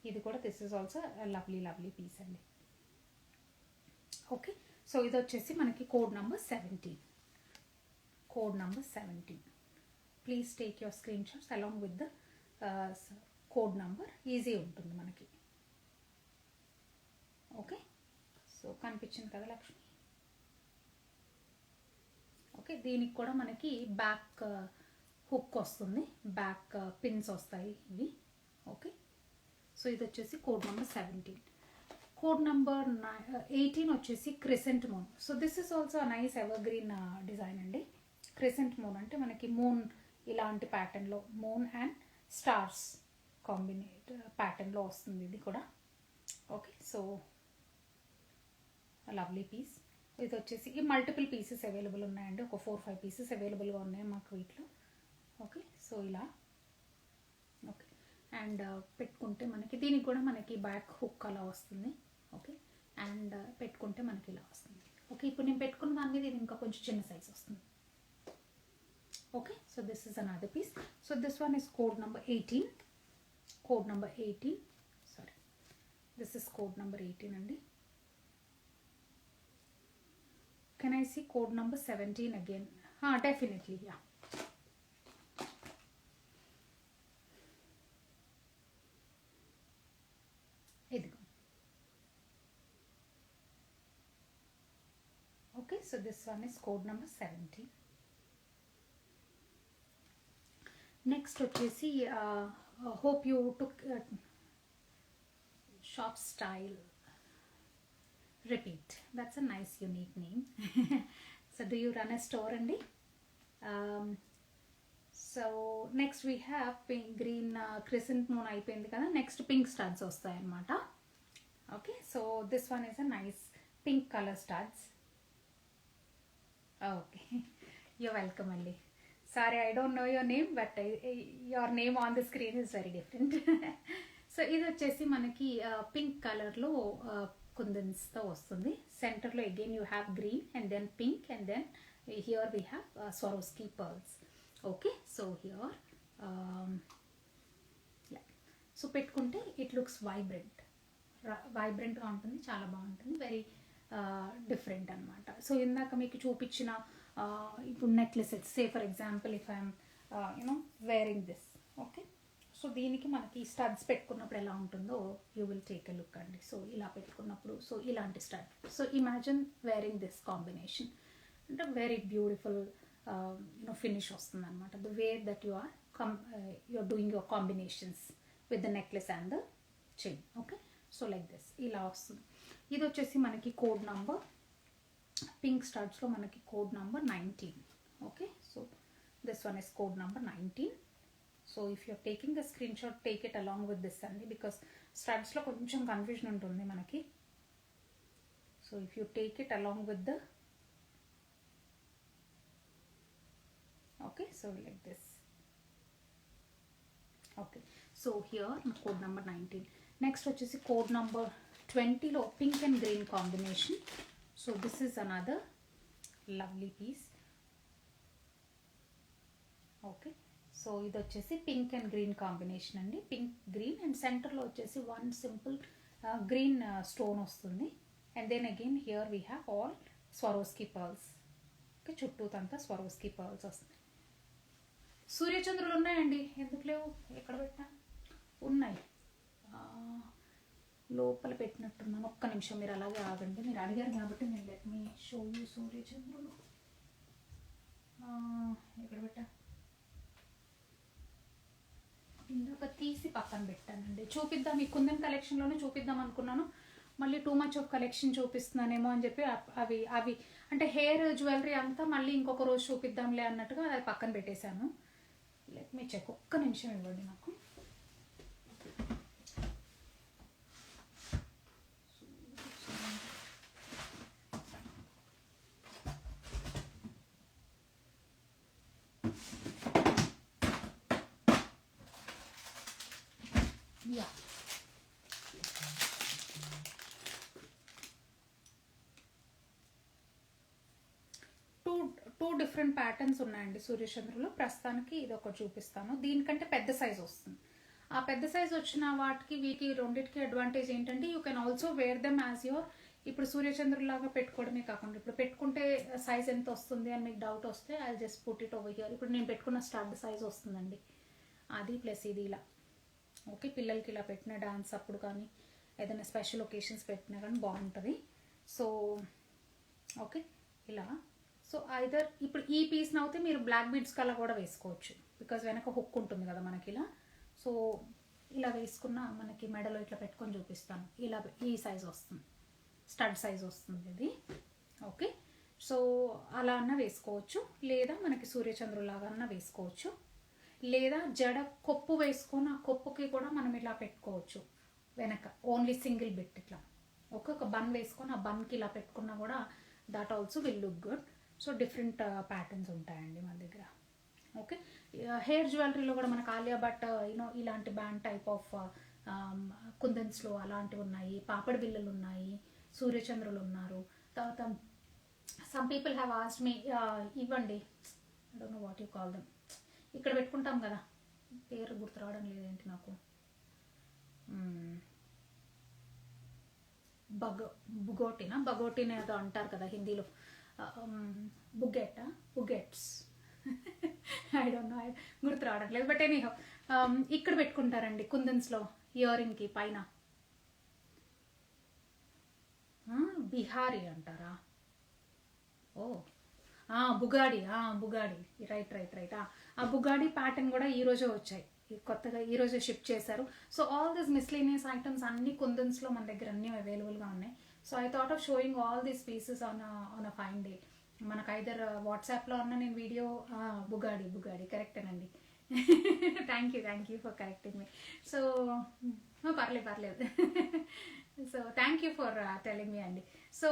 ఇది కూడా. This is also lovely piece అండి. ఓకే, సో ఇది వచ్చేసి మనకి code number 17. Code number 17. Please take your screenshots along with the code number, easy ఉంటుంది మనకి. ఓకే, సో కనిపించింది కదా లక్ష్మి. ఓకే, దీనికి కూడా మనకి బ్యాక్ హుక్ వస్తుంది, బ్యాక్ పిన్స్ వస్తాయి ఇవి. ఓకే, సో ఇది వచ్చేసి కోడ్ నెంబర్ 17. కోడ్ నెంబర్ 18 వచ్చేసి crescent moon. So this is also nice ever green design అండి. క్రిసెంట్ మూన్ అంటే మనకి మూన్ ఇలాంటి ప్యాటర్న్లో, మూన్ అండ్ స్టార్స్ కాంబినేట్ ప్యాటర్న్లో వస్తుంది ఇది కూడా. Okay, so lovely piece. ఇది వచ్చేసి ఈ మల్టిపుల్ పీసెస్ అవైలబుల్ ఉన్నాయండి, ఒక 4-5 పీసెస్ అవైలబుల్గా ఉన్నాయి మాకు వీటిలో. ఓకే, సో ఇలా. ఓకే, అండ్ పెట్టుకుంటే మనకి దీనికి కూడా మనకి బ్యాక్ హుక్ అలా వస్తుంది. ఓకే, అండ్ పెట్టుకుంటే మనకి ఇలా వస్తుంది. ఓకే, ఇప్పుడు నేను పెట్టుకున్న దాని మీద ఇది ఇంకా కొంచెం చిన్న సైజ్ వస్తుంది. Okay, so this is another piece. So this one is code number 18. Code number 18, sorry, this is code number 18 అండి. Can I see code number 17 again? Definitely, yeah. Idigo. Okay, so this one is code number 17. Next, hope you took Shop Style Repeat. That's a nice unique name. So do you run a store, Andy? So next we have pink green crescent moon అయిపోయింది కదా, next pink studs వస్తాయి అన్నమాట. Okay, so this one is a nice pink colour studs. Okay, you're welcome అండి. Sorry, I don't know your name, but your name on the screen is very different. So ఇది వచ్చేసి మనకి pink కలర్లో కుందన్స్తో వస్తుంది. సెంటర్లో again you have green and then pink and then here we have Swarovski pearls. Okay, so here so పెట్టుకుంటే it looks వైబ్రెంట్గా ఉంటుంది, చాలా బాగుంటుంది, వెరీ డిఫరెంట్ అనమాట. సో ఇందాక మీకు చూపించిన ఇప్పుడు necklaces, say for example if I'm wearing this. Okay, so దీనికి మనకి స్టడ్స్ పెట్టుకున్నప్పుడు ఎలా ఉంటుందో you will take a look అండి. సో ఇలా పెట్టుకున్నప్పుడు సో ఇలాంటి stud, so imagine wearing this combination అంటే వెరీ బ్యూటిఫుల్ ఫినిష్ వస్తుంది అనమాట. The way that you are doing your combinations with the necklace and the chain. Okay, so like this ఇలా వస్తుంది. ఇది వచ్చేసి మనకి కోడ్ నంబర్, పింక్ స్టడ్స్లో మనకి code number 19. Okay, so this one is code number 19. So if you're taking the screenshot, take it along with this అండి, because స్టడ్స్లో కొంచెం కన్ఫ్యూజన్ ఉంటుంది మనకి. So if you take it along with the, okay, so like this. Okay, so here code number 19. Next వచ్చేసి code number 20 లో pink and green combination. So this is another lovely piece. Okay, so ఇది వచ్చేసి pink and green combination అండి, pink green, and center లో వచ్చేసి one simple green stone వస్తుంది, and then again here we have all Swarovski pearls. Okay, చుట్టూతంతా Swarovski pearls వస్తుంది. సూర్యచంద్రులు ఉన్నాయండి, ఎందుకు లేవు, ఎక్కడ పెట్టా, ఉన్నాయి, లోపల పెట్టినట్టున్నాను. ఒక్క నిమిషం మీరు అలాగే ఆగండి, మీరు అడిగారు కాబట్టి నేను లెట్ మీ షో యూ సూర్యచంద్రులు. ఎక్కడ పెట్టా, ఇందాక తీసి పక్కన పెట్టానండి. చూపిద్దాం, ఈ కుందన్ కలెక్షన్లోనే చూపిద్దాం అనుకున్నాను, మళ్ళీ టూ మచ్ ఆఫ్ కలెక్షన్ చూపిస్తున్నానేమో అని చెప్పి అవి అంటే హెయిర్ జ్యువెలరీ అంతా మళ్ళీ ఇంకొక రోజు చూపిద్దాంలే అన్నట్టుగా అది పక్కన పెట్టేశాను. లెట్ మీ చెక్, ఒక్క నిమిషం ఇవ్వండి నాకు. యా, టూ డిఫరెంట్ ప్యాటర్న్స్ ఉన్నాయండి సూర్యచంద్రులో. ప్రస్తుతానికి ఇది ఒకటి చూపిస్తాను, దీనికంటే పెద్ద సైజ్ వస్తుంది. ఆ పెద్ద సైజ్ వచ్చిన వాటికి వీటికి రెండింటికి అడ్వాంటేజ్ ఏంటంటే you can also wear them as your, ఇప్పుడు సూర్యచంద్రులాగా పెట్టుకోవడమే కాకుండా ఇప్పుడు పెట్టుకుంటే సైజ్ ఎంత వస్తుంది అని మీకు డౌట్ వస్తే I just put it over here. ఇప్పుడు నేను పెట్టుకున్న స్టడ్ సైజ్ వస్తుందండి అది, ప్లస్ ఇది ఇలా. ఓకే, పిల్లలకి ఇలా పెట్టిన డాన్స్ అప్పుడు కానీ ఏదైనా స్పెషల్ ఒకేషన్స్ పెట్టినా కానీ బాగుంటుంది. సో ఓకే, ఇలా. సో ఐదర్ ఇప్పుడు ఈ పీస్ నవ్వుతే మీరు బ్లాక్ బీడ్స్ కల్లా కూడా వేసుకోవచ్చు, బికాజ్ వెనక హుక్ ఉంటుంది కదా మనకి ఇలా. సో ఇలా వేసుకున్న మనకి మెడలో ఇట్లా పెట్టుకొని చూపిస్తాను, ఇలా ఈ సైజ్ వస్తుంది, స్టడ్ సైజ్ వస్తుంది ఇది. ఓకే, సో అలా అన్నా వేసుకోవచ్చు, లేదా మనకి సూర్యచంద్రులాగా అన్నా వేసుకోవచ్చు, లేదా జడ కొప్పు వేసుకొని ఆ కొప్పుకి కూడా మనం ఇలా పెట్టుకోవచ్చు వెనక, ఓన్లీ సింగిల్ బిట్ ఇట్లా ఒక బన్ వేసుకొని ఆ బన్కి ఇలా పెట్టుకున్నా కూడా that also will look good. So different patterns ఉంటాయండి మన దగ్గర. ఓకే, హెయిర్ జ్యువెలరీలో కూడా మనకు ఆలియా భట్ ఇలాంటి బ్యాండ్ టైప్ ఆఫ్ కుందన్స్లో అలాంటివి ఉన్నాయి, పాపడి బిళ్ళలు ఉన్నాయి, సూర్యచంద్రులు ఉన్నారు. తర్వాత some people have asked me, ఇవ్వండి, I don't know what you call them, ఇక్కడ పెట్టుకుంటాం కదా, పేరు గుర్తు రావడం లేదేంటి నాకు, బగోటినా ఏదో అంటారు కదా హిందీలో, బుగెట్స్ ఐ డోంట్ నో, గుర్తు రావడం లేదు. బట్ ఎనీహౌ ఇక్కడ పెట్టుకుంటారండి కుందన్స్లో ఇయర్ రింగ్కి పైన. బిహారీ అంటారా, ఓ బుగాడి, రైట్. ఆ బుగాడి ప్యాటర్న్ కూడా ఈరోజే వచ్చాయి, కొత్తగా ఈరోజే షిప్ చేశారు. So all this miscellaneous items అన్ని కుందన్స్లో మన దగ్గర అన్నీ అవైలబుల్గా ఉన్నాయి. So I thought of showing all these pieces on a fine day. మనకు ఐదర్ వాట్సాప్లో అన్న నేను వీడియో బుగాడి కరెక్టేనండి. Thank you for correcting me. So పర్లేదు. So thank you for telling me అండి. సో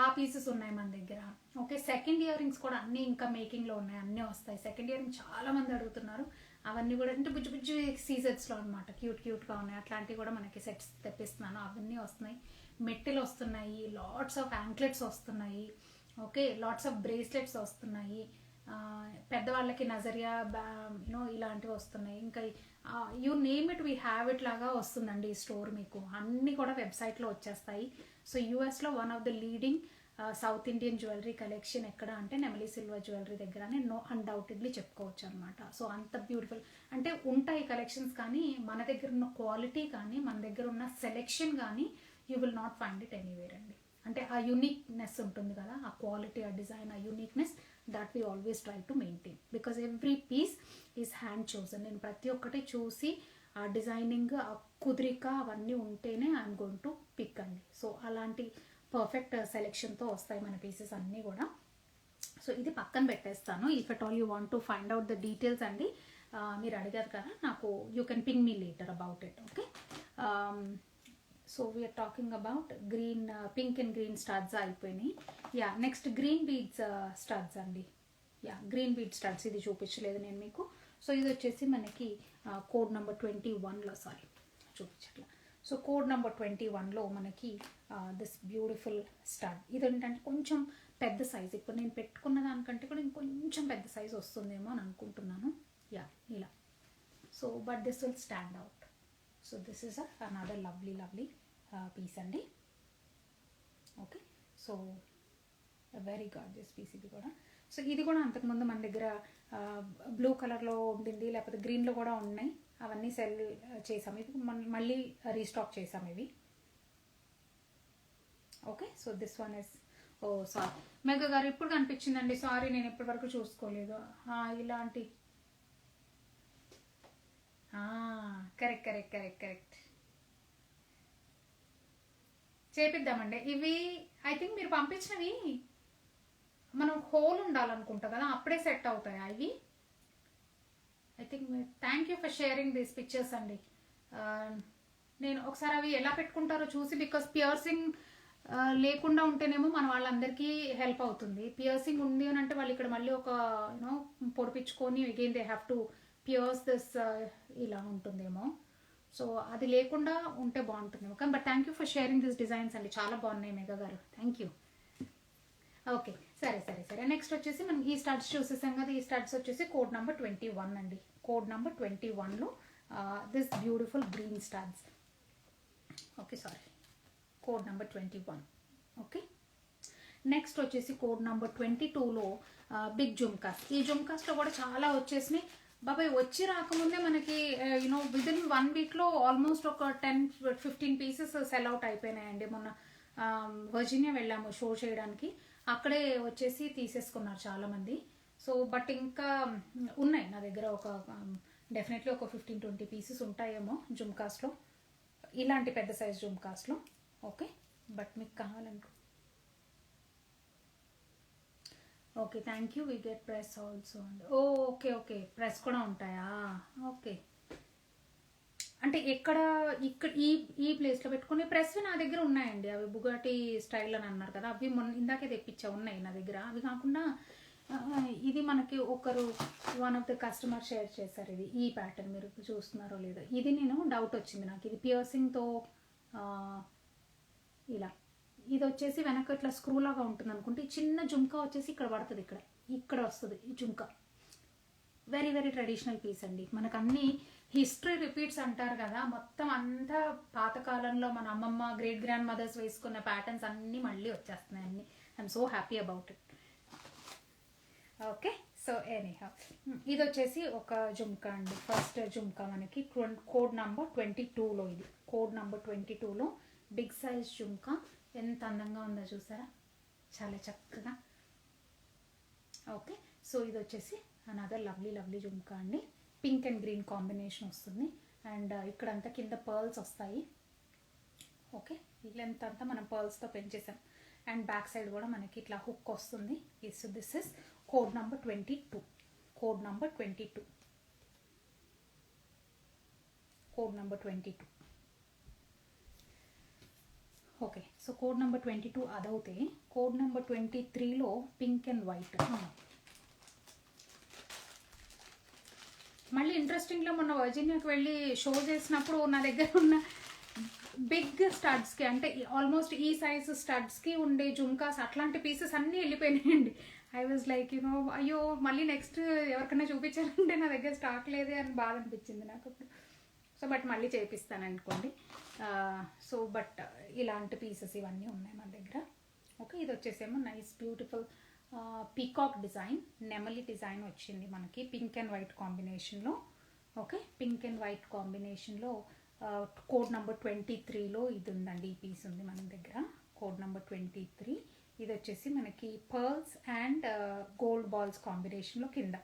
ఆ పీసెస్ ఉన్నాయి మన దగ్గర. ఓకే, సెకండ్ ఇయర్ రింగ్స్ కూడా అన్నీ ఇంకా మేకింగ్లో ఉన్నాయి, అన్నీ వస్తాయి. సెకండ్ ఇయర్ రింగ్ చాలా మంది అడుగుతున్నారు. అవన్నీ కూడా అంటే బుజ్జి సీజెట్స్లో అనమాట, క్యూట్గా ఉన్నాయి. అట్లాంటివి కూడా మనకి సెట్స్ తెప్పిస్తున్నాను, అవన్నీ వస్తున్నాయి. మెట్టెలు వస్తున్నాయి, లాట్స్ ఆఫ్ యాంక్లెట్స్ వస్తున్నాయి. ఓకే, లాట్స్ ఆఫ్ బ్రేస్లెట్స్ వస్తున్నాయి. పెద్దవాళ్ళకి నజరియా ఇలాంటివి వస్తున్నాయి. ఇంకా you name it we have it లాగా వస్తుందండి ఈ స్టోర్. మీకు అన్నీ కూడా వెబ్సైట్లో వచ్చేస్తాయి. సో యూఎస్లో one of the leading south Indian jewellery collection ఎక్కడ అంటే నెమలి సిల్వర్ జ్యువెలరీ దగ్గర అని అన్డౌటెడ్లీ చెప్పుకోవచ్చు అనమాట. సో అంత బ్యూటిఫుల్ అంటే ఉంటాయి కలెక్షన్స్, కానీ మన దగ్గర ఉన్న క్వాలిటీ కానీ మన దగ్గర ఉన్న సెలెక్షన్ కానీ you will not find it anywhere అండి. అంటే ఆ యూనిక్నెస్ ఉంటుంది కదా, ఆ క్వాలిటీ, ఆ డిజైన్, ఆ uniqueness that we always try to maintain because every piece is hand chosen. నేను ప్రతి ఒక్కటి చూసి ఆ డిజైనింగ్, ఆ కుదిరిక అవన్నీ ఉంటేనే ఐఎమ్ గోయింగ్ టు పిక్ అండి. సో అలాంటి పర్ఫెక్ట్ సెలెక్షన్తో వస్తాయి మన పీసెస్ అన్నీ కూడా. సో ఇది పక్కన పెట్టేస్తాను. If at all you want to find out the details అండి, మీరు అడిగారు కదా, నాకు you can ping me later about it. Okay, so we're talking about green, pink and green studs అయిపోయినాయి. Yeah, next green beads studs అండి. Yeah, green bead studs ఇది చూపించలేదు నేను మీకు. సో ఇది వచ్చేసి మనకి కోడ్ నెంబర్ 21లో, సారీ చూపించట్లా. సో కోడ్ నెంబర్ 21లో మనకి దిస్ బ్యూటిఫుల్ స్టడ్. ఇది ఏంటంటే కొంచెం పెద్ద సైజ్, ఇప్పుడు నేను పెట్టుకున్న దానికంటే కూడా ఇంకొంచెం పెద్ద సైజ్ వస్తుందేమో అని అనుకుంటున్నాను. యా, ఇలా. So but this will stand out. So this is another lovely piece అండి. Okay, so very gorgeous piece ఇది కూడా. సో ఇది కూడా అంతకుముందు మన దగ్గర బ్లూ కలర్లో ఉండింది, లేకపోతే గ్రీన్లో కూడా ఉన్నాయి. అవన్నీ సెల్ చేసాము, ఇవి మళ్ళీ రీస్టాక్ చేసాము ఇవి. Okay, so this one is, oh sorry Megha గారు ఇప్పుడు కనిపించిందండి, సారీ నేను ఇప్పటి వరకు చూసుకోలేదు. ఇలాంటి కరెక్ట్ చేపిద్దామండి. ఇవి ఐ థింక్ మీరు పంపించినవి మనం హోల్ ఉండాలనుకుంటా కదా, అప్పుడే సెట్ అవుతాయి ఇవి. I think thank you for sharing these pictures అండి. నేను ఒకసారి అవి ఎలా పెట్టుకుంటారో చూసి, బికాస్ పియర్సింగ్ లేకుండా ఉంటేనేమో మన వాళ్ళందరికీ హెల్ప్ అవుతుంది. పియర్సింగ్ ఉంది అని అంటే వాళ్ళు ఇక్కడ మళ్ళీ ఒక పొడిపించుకొని again they have to pierce this, ఇలా ఉంటుందేమో. సో అది లేకుండా ఉంటే బాగుంటుందేమో. కానీ but thank you for sharing this designs అండి, చాలా బాగున్నాయి Megha garu, thank you. Okay, సరే. నెక్స్ట్ వచ్చేసి మనం ఈ స్టడ్స్ చూసేసాం కదా. ఈ స్టడ్స్ వచ్చేసి కోడ్ నెంబర్ 21 అండి. కోడ్ నెంబర్ 21లో this beautiful green studs. Okay, sorry, code number 21. Okay, next వచ్చేసి కోడ్ నెంబర్ 22లో బిగ్ జుమ్కాస్. ఈ జుమ్కాస్లో కూడా చాలా వచ్చేసినాయి బాబాయ్. వచ్చి రాకముందే మనకి విదిన్ 1 వీక్లో ఆల్మోస్ట్ ఒక 10-15 పీసెస్ సెల్ అవుట్ అయిపోయినాయండి. మొన్న వర్జీనియా వెళ్ళాము షో చేయడానికి, అక్కడే వచ్చేసి తీసేసుకున్నారు చాలామంది. సో బట్ ఇంకా ఉన్నాయి నా దగ్గర, ఒక డెఫినెట్లీ ఒక 15-20 పీసెస్ ఉంటాయేమో జుమ్కాస్లో, ఇలాంటి పెద్ద సైజ్ జుమ్కాస్లో. ఓకే, బట్ మీకు కావాలనుకో. Okay, thank you. We get press also అండి. ఓకే, ప్రెస్ కూడా ఉంటాయా? ఓకే, అంటే ఇక్కడ ఈ ప్లేస్లో పెట్టుకునే ప్రెస్ నా దగ్గర ఉన్నాయండి. అవి బుగాటి స్టైల్ అని అన్నారు కదా, అవి ఇందాకే తెప్పించా, ఉన్నాయి నా దగ్గర. అవి కాకుండా ఇది మనకి ఒకరు one of the customer share చేశారు. ఇది ఈ ప్యాటర్న్ మీరు చూస్తున్నారో లేదో, ఇది నేను డౌట్ వచ్చింది నాకు. ఇది పియర్సింగ్తో ఇలా, ఇది వచ్చేసి వెనక ఇట్లా స్క్రూ లాగా ఉంటుంది అనుకుంటే, ఈ చిన్న జుంకా వచ్చేసి ఇక్కడ పడుతుంది, ఇక్కడ వస్తుంది ఈ జుంకా. వెరీ ట్రెడిషనల్ పీస్ అండి. మనకు అన్ని హిస్టరీ రిపీట్స్ అంటారు కదా, మొత్తం అంతా పాతకాలంలో మన అమ్మమ్మ గ్రేట్ గ్రాండ్ మదర్స్ వేసుకున్న ప్యాటర్న్స్ అన్నీ మళ్ళీ వచ్చేస్తున్నాయి అన్ని. I'm so happy about it. Okay, so anyhow ఇది వచ్చేసి ఒక జుంకా అండి. ఫస్ట్ జుంకా మనకి కోడ్ నెంబర్ 22లో, ఇది కోడ్ నెంబర్ 22లో బిగ్ సైజ్ జుంకా. ఎంత అందంగా ఉందో చూసారా, చాలా చక్కగా. ఓకే, సో ఇది వచ్చేసి అనదర్ లవ్లీ జుంకా అండి. పింక్ అండ్ గ్రీన్ కాంబినేషన్ వస్తుంది. అండ్ ఇక్కడంతా కింద పర్ల్స్ వస్తాయి. ఓకే, ఈ లెంత్ అంతా మనం పర్ల్స్తో పెంచేసాం. అండ్ బ్యాక్ సైడ్ కూడా మనకి ఇట్లా హుక్ వస్తుంది. So this is code number 22. Code number 22. Code number 22. Okay, so code number 22 అదవుతే కోడ్ నెంబర్ 23లో పింక్ అండ్ వైట్. మళ్ళీ ఇంట్రెస్టింగ్లో మొన్న వర్జీనియాకి వెళ్ళి షో చేసినప్పుడు నా దగ్గర ఉన్న బిగ్ స్టడ్స్కి, అంటే ఆల్మోస్ట్ ఈ సైజ్ స్టడ్స్కి ఉండే జుమ్కాస్ అట్లాంటి పీసెస్ అన్నీ వెళ్ళిపోయినాయండి. ఐ వాజ్ లైక్ అయ్యో మళ్ళీ నెక్స్ట్ ఎవరికైనా చూపించాలంటే నా దగ్గర స్టాక్ లేదే అని బాధ అనిపించింది నాకు అప్పుడు. సో బట్ మళ్ళీ చేపిస్తాను అనుకోండి. సో బట్ ఇలాంటి పీసెస్ ఇవన్నీ ఉన్నాయి మన దగ్గర. ఓకే, ఇది వచ్చేసేమో నైస్ బ్యూటిఫుల్ పీకాక్ డిజైన్, నెమలి డిజైన్ వచ్చింది మనకి పింక్ అండ్ వైట్ కాంబినేషన్లో. ఓకే, పింక్ అండ్ వైట్ కాంబినేషన్లో కోడ్ నెంబర్ 23లో ఇది ఉందండి. ఈ పీస్ ఉంది మన దగ్గర, కోడ్ నెంబర్ 23. ఇది వచ్చేసి మనకి పర్ల్స్ అండ్ గోల్డ్ బాల్స్ కాంబినేషన్లో కింద.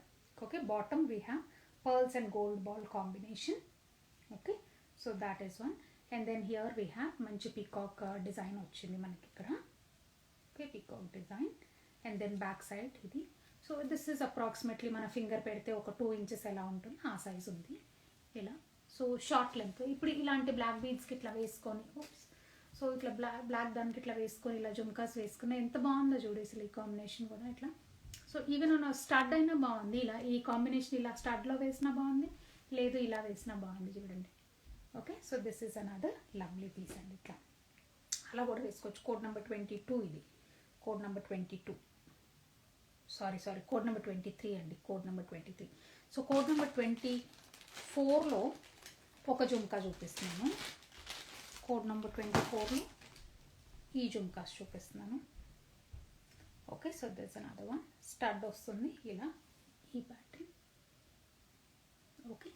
Okay, bottom we have pearls and gold ball combination. Okay, so that is one. And then here we have మంచి పీకాక్ డిజైన్ వచ్చింది మనకి ఇక్కడ. Okay, peacock design. And then back side ఇది. So this is approximately మన finger పెడితే ఒక 2 inches ఎలా ఉంటుంది ఆ సైజ్ ఉంది ఇలా. So short length. ఇప్పుడు ఇలాంటి బ్లాక్ బీడ్స్కి ఇట్లా వేసుకొని, సో ఇట్లా బ్లాక్ దానికి ఇట్లా వేసుకొని ఇలా జుమ్కాస్ వేసుకుని ఎంత బాగుందో చూడేసి ఈ కాంబినేషన్ కూడా ఇట్లా. సో ఈవెన్ స్టడ్ అయినా బాగుంది, ఇలా ఈ కాంబినేషన్ ఇలా స్టడ్లో వేసినా బాగుంది, లేదు ఇలా వేసినా బాగుంది చూడండి. Okay, so this is another lovely piece అండి. ఇట్లా అలా కూడా వేసుకోవచ్చు. కోడ్ నెంబర్ 22 ఇది. Code number 22, sorry code number 23 అండి. Code number 23. So code number 24లో ఒక జుమ్కా చూపిస్తున్నాను. కోడ్ నెంబర్ 24లో ఈ జుమ్కాస్ చూపిస్తున్నాను. Okay, so this another one. Stud వస్తుంది ఇలా ఈ pattern. Okay,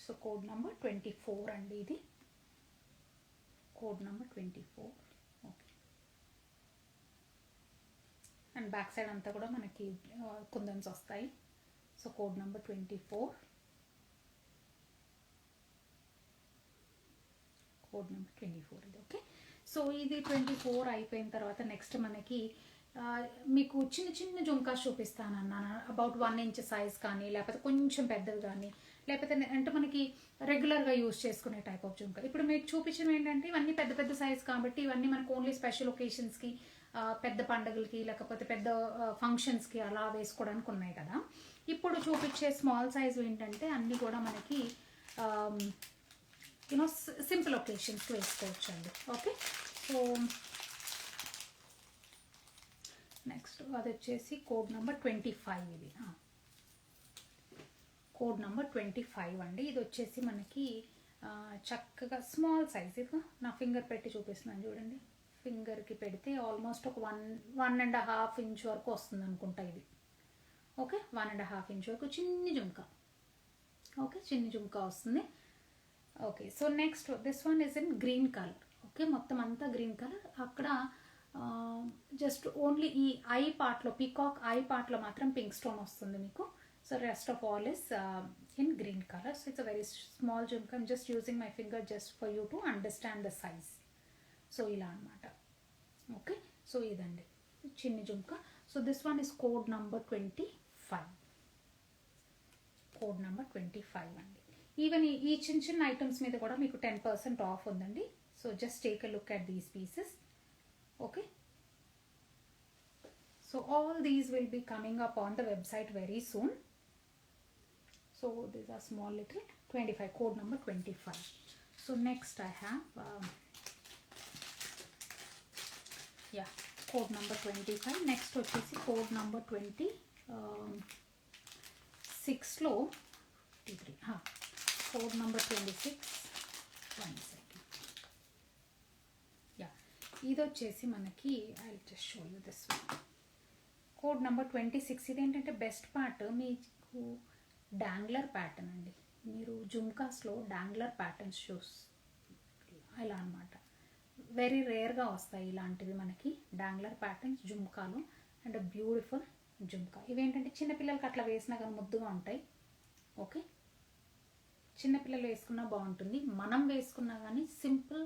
so code number 24 అండి ఇది. Code number 24. Okay, and back side అంతా కూడా మనకి కుందన్స్ వస్తాయి. So code number 24. Code number 24 ఇది. ఓకే, సో ఇది 24 అయిపోయిన తర్వాత నెక్స్ట్ మనకి మీకు చిన్న చిన్న జుమ్కాస్ చూపిస్తానన్నాను. అబౌట్ 1 ఇంచ్ సైజ్ కానీ, లేకపోతే కొంచెం పెద్దది కానీ, లేకపోతే అంటే మనకి రెగ్యులర్గా యూజ్ చేసుకునే టైప్ ఆఫ్ జుమ్కా. ఇప్పుడు మీకు చూపించడం ఏంటంటే ఇవన్నీ పెద్ద పెద్ద సైజ్ కాబట్టి ఇవన్నీ మనకు ఓన్లీ స్పెషల్ ఒకేషన్స్కి, పెద్ద పండుగలకి, లేకపోతే పెద్ద ఫంక్షన్స్కి అలా వేసుకోవడానికి ఉన్నాయి కదా. ఇప్పుడు చూపించే స్మాల్ సైజ్ ఏంటంటే అన్నీ కూడా మనకి సింపుల్ ఒకేషన్స్కి వేసుకోవచ్చు అండి. ఓకే, సో నెక్స్ట్ అది వచ్చేసి కోడ్ నెంబర్ 25 ఇది. కోడ్ నెంబర్ 25 అండి. ఇది వచ్చేసి మనకి చక్కగా స్మాల్ సైజ్. ఇది నా ఫింగర్ పెట్టి చూపిస్తున్నాను చూడండి. ఫింగర్కి పెడితే ఆల్మోస్ట్ ఒక 1.5 ఇంచ్ వరకు వస్తుంది అనుకుంటా ఇది. ఓకే, 1.5 ఇంచ్ వరకు చిన్ని జుమ్కా. ఓకే, చిన్ని జుమ్కా వస్తుంది. Okay, so next this one is in green colour. Okay, మొత్తం అంతా గ్రీన్ కలర్. అక్కడ జస్ట్ ఓన్లీ ఈ ఐ పార్ట్లో, పీకాక్ ఐ పార్ట్లో మాత్రం పింక్ స్టోన్ వస్తుంది మీకు. So rest of all is in green colour. So it's a very small jhumka. I'm just using my finger just for you to understand the size. So ఇలా అనమాట. Okay, so ఇదండి చిన్ని jhumka. So this one is code number 25. Code number 25 అండి. Even ఈ చిన్న చిన్న items మీద కూడా మీకు 10% ఆఫ్ ఉందండి. So just take a look at these pieces. Okay, so all these will be coming up on the website very soon. So these are small little 25, code number 25. So next I have code number 25. Next వచ్చేసి code number 26లో 53 code number 26. 1 second. ఇది వచ్చేసి మనకి I just show you this one. Code number 26. ఇదేంటంటే best part మీకు డాంగ్లర్ pattern అండి. మీరు జుమ్కాస్లో డాంగ్లర్ patterns ఇలా అనమాట. వెరీ రేర్గా వస్తాయి ఇలాంటివి మనకి డాంగ్లర్ ప్యాటర్న్స్ జుమ్కాలో. And beautiful jhumka. ఇవేంటంటే చిన్నపిల్లలకి అట్లా వేసినా కానీ ముద్దుగా ఉంటాయి. ఓకే, చిన్నపిల్లలు వేసుకున్నా బాగుంటుంది, మనం వేసుకున్నా కానీ సింపుల్,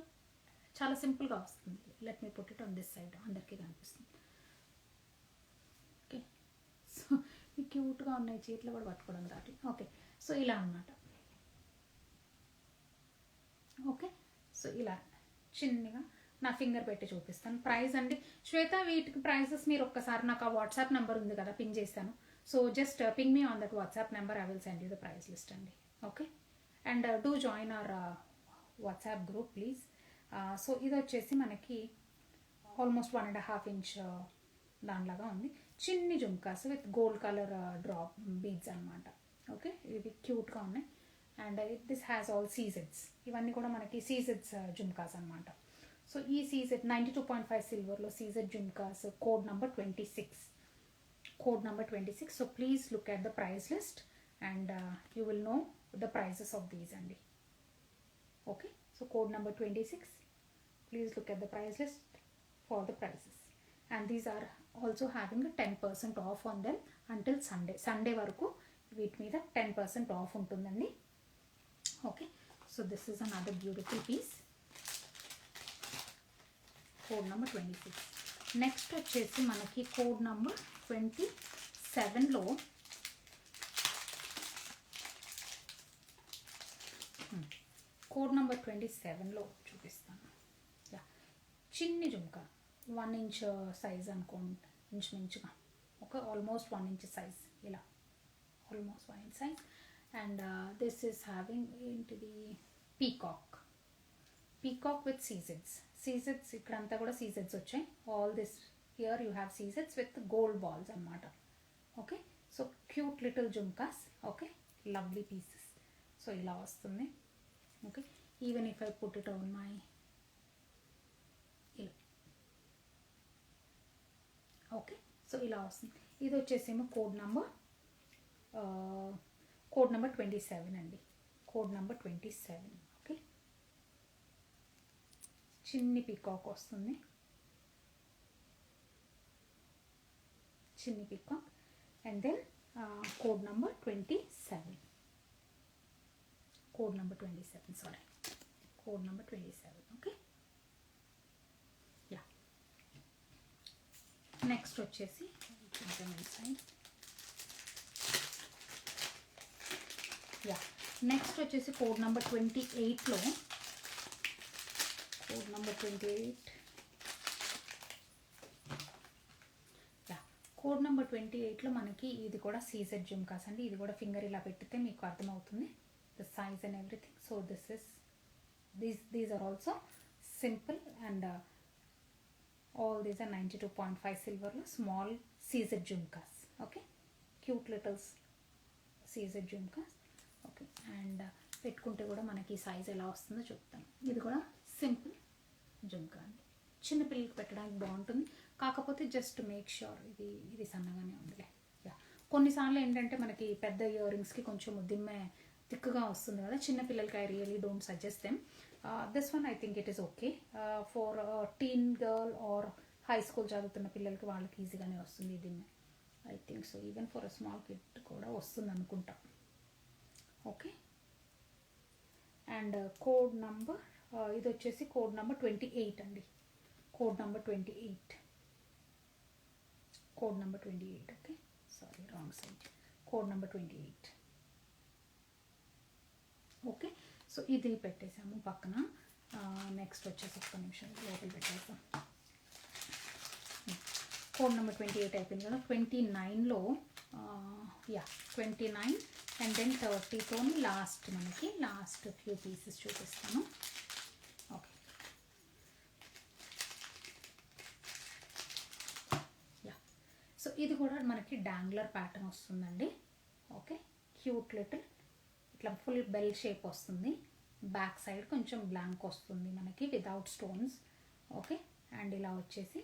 చాలా సింపుల్గా వస్తుంది. Let me put it on this side, అందరికీ కనిపిస్తుంది. ఓకే, సో క్యూట్గా ఉన్నాయి, చేతిలో కూడా పట్టుకోవడం రాదు. ఓకే, సో ఇలా అన్నమాట. ఓకే, సో ఇలా చిన్నగా నా ఫింగర్ పెట్టి చూపిస్తాను. ప్రైస్ అండి శ్వేత, వీటికి ప్రైసెస్ మీరు ఒక్కసారి నాకు ఆ వాట్సాప్ నెంబర్ ఉంది కదా, పింగ్ చేస్తాను. So just ping me on that WhatsApp number, I will send you the price list అండి. Okay, and do join our WhatsApp group please. So ఇది వచ్చేసి మనకి ఆల్మోస్ట్ 1.5 ఇంచ్ దానిలాగా ఉంది. చిన్ని jhumkas with gold colour drop beads అనమాట. Okay, ఇవి క్యూట్గా ఉన్నాయి. అండ్ దిస్ హ్యాస్ ఆల్ సీజెడ్స్, ఇవన్నీ కూడా మనకి సీజెడ్స్ జుమ్కాస్ అనమాట. సో ఈ సీజెడ్ 92.5 సిల్వర్లో CZ jhumkas, code number 26, code number 26. So please look at the price list and you will know the prices of these అండి. Okay, so code number 26, please look at the price list for the prices. And these are also having a 10% off on them until Sunday వరకు వీటి మీద 10% off ఉంటుందండి. Okay, so this is another beautiful piece, code number 26. Next వచ్చేసి మనకి code number 27లో code number 27లో చూపిస్తాను. చిన్ని జుమ్కా 1 ఇంచ్ సైజ్ అనుకోండి, ఇంచుమించుగా ఒక ఆల్మోస్ట్ 1 ఇంచ్ సైజ్, ఇలా almost 1 inch size. And this is having ఏంటిది పీకాక్ విత్ సీజెడ్స్ ఇక్కడంతా కూడా సీజెడ్స్ వచ్చాయి. All this here you have సీజెడ్స్ విత్ గోల్డ్ బాల్స్ అనమాట. Okay, so cute little jhumkas. Okay, lovely pieces. So ఇలా వస్తుంది. Okay, even if I put it on my, okay, so ఇలా వస్తుంది. ఇది వచ్చేసేమో కోడ్ నెంబర్ 27 అండి, కోడ్ నెంబర్ 27. ఓకే, చిన్ని పీకాక్ వస్తుంది, చిన్ని peacock. And then code number 27, code number 27, sorry, code number 27. Okay, next వచ్చేసి నెక్స్ట్ వచ్చేసి కోడ్ నెంబర్ 28లో, కోడ్ నెంబర్ 28, కోడ్ నెంబర్ 28లో మనకి ఇది కూడా సీజెడ్ జుమ్కాస్ అండి. ఇది కూడా ఫింగర్ ఇలా పెట్టితే మీకు అర్థమవుతుంది the size and everything. So this is these are also simple and all these are 92.5 సిల్వర్లో small CZ jhumkas. Okay, cute littles CZ jhumkas. Okay, and పెట్టుకుంటే కూడా మనకి సైజ్ ఎలా వస్తుందో చెప్తాను. ఇది కూడా సింపుల్ జుమ్కా అండి, చిన్నపిల్లలకి పెట్టడానికి బాగుంటుంది. కాకపోతే జస్ట్ మేక్ ష్యూర్ ఇది సన్నగానే ఉందిలే. కొన్నిసార్లు ఏంటంటే మనకి పెద్ద ఇయర్ రింగ్స్కి కొంచెం దిమ్మె థిక్గా వస్తుంది కదా, చిన్నపిల్లలకి I really don't suggest them. This one I think it is okay for a teen girl or high school చదువుతున్న పిల్లలకి వాళ్ళకి ఈజీగానే వస్తుంది ఇది. I think so even for a small kid కూడా వస్తుంది అనుకుంటా. ఓకే, అండ్ కోడ్ నంబర్ ఇది వచ్చేసి కోడ్ నెంబర్ 28 అండి, code number 28, code number 28. Okay, sorry wrong side, code number 28. Okay, so ఇది పెట్టేసాము పక్కన. నెక్స్ట్ వచ్చేసి ఒక్క నిమిషం లోపల పెట్టేసాం. కోడ్ నెంబర్ 28 అయిపోయింది కదా. 29లో 29 అండ్ దెన్ 30తో లాస్ట్ మనకి లాస్ట్ ఫ్యూ పీసెస్ చూపిస్తాను. ఓకే, సో ఇది కూడా మనకి డాంగ్లర్ ప్యాటర్న్ వస్తుందండి. ఓకే, క్యూట్ లిటిల్ ఇట్లా ఫుల్ బెల్ షేప్ వస్తుంది. బ్యాక్ సైడ్ కొంచెం బ్లాంక్ వస్తుంది మనకి వితౌట్ స్టోన్స్. ఓకే, అండ్ ఇలా వచ్చేసి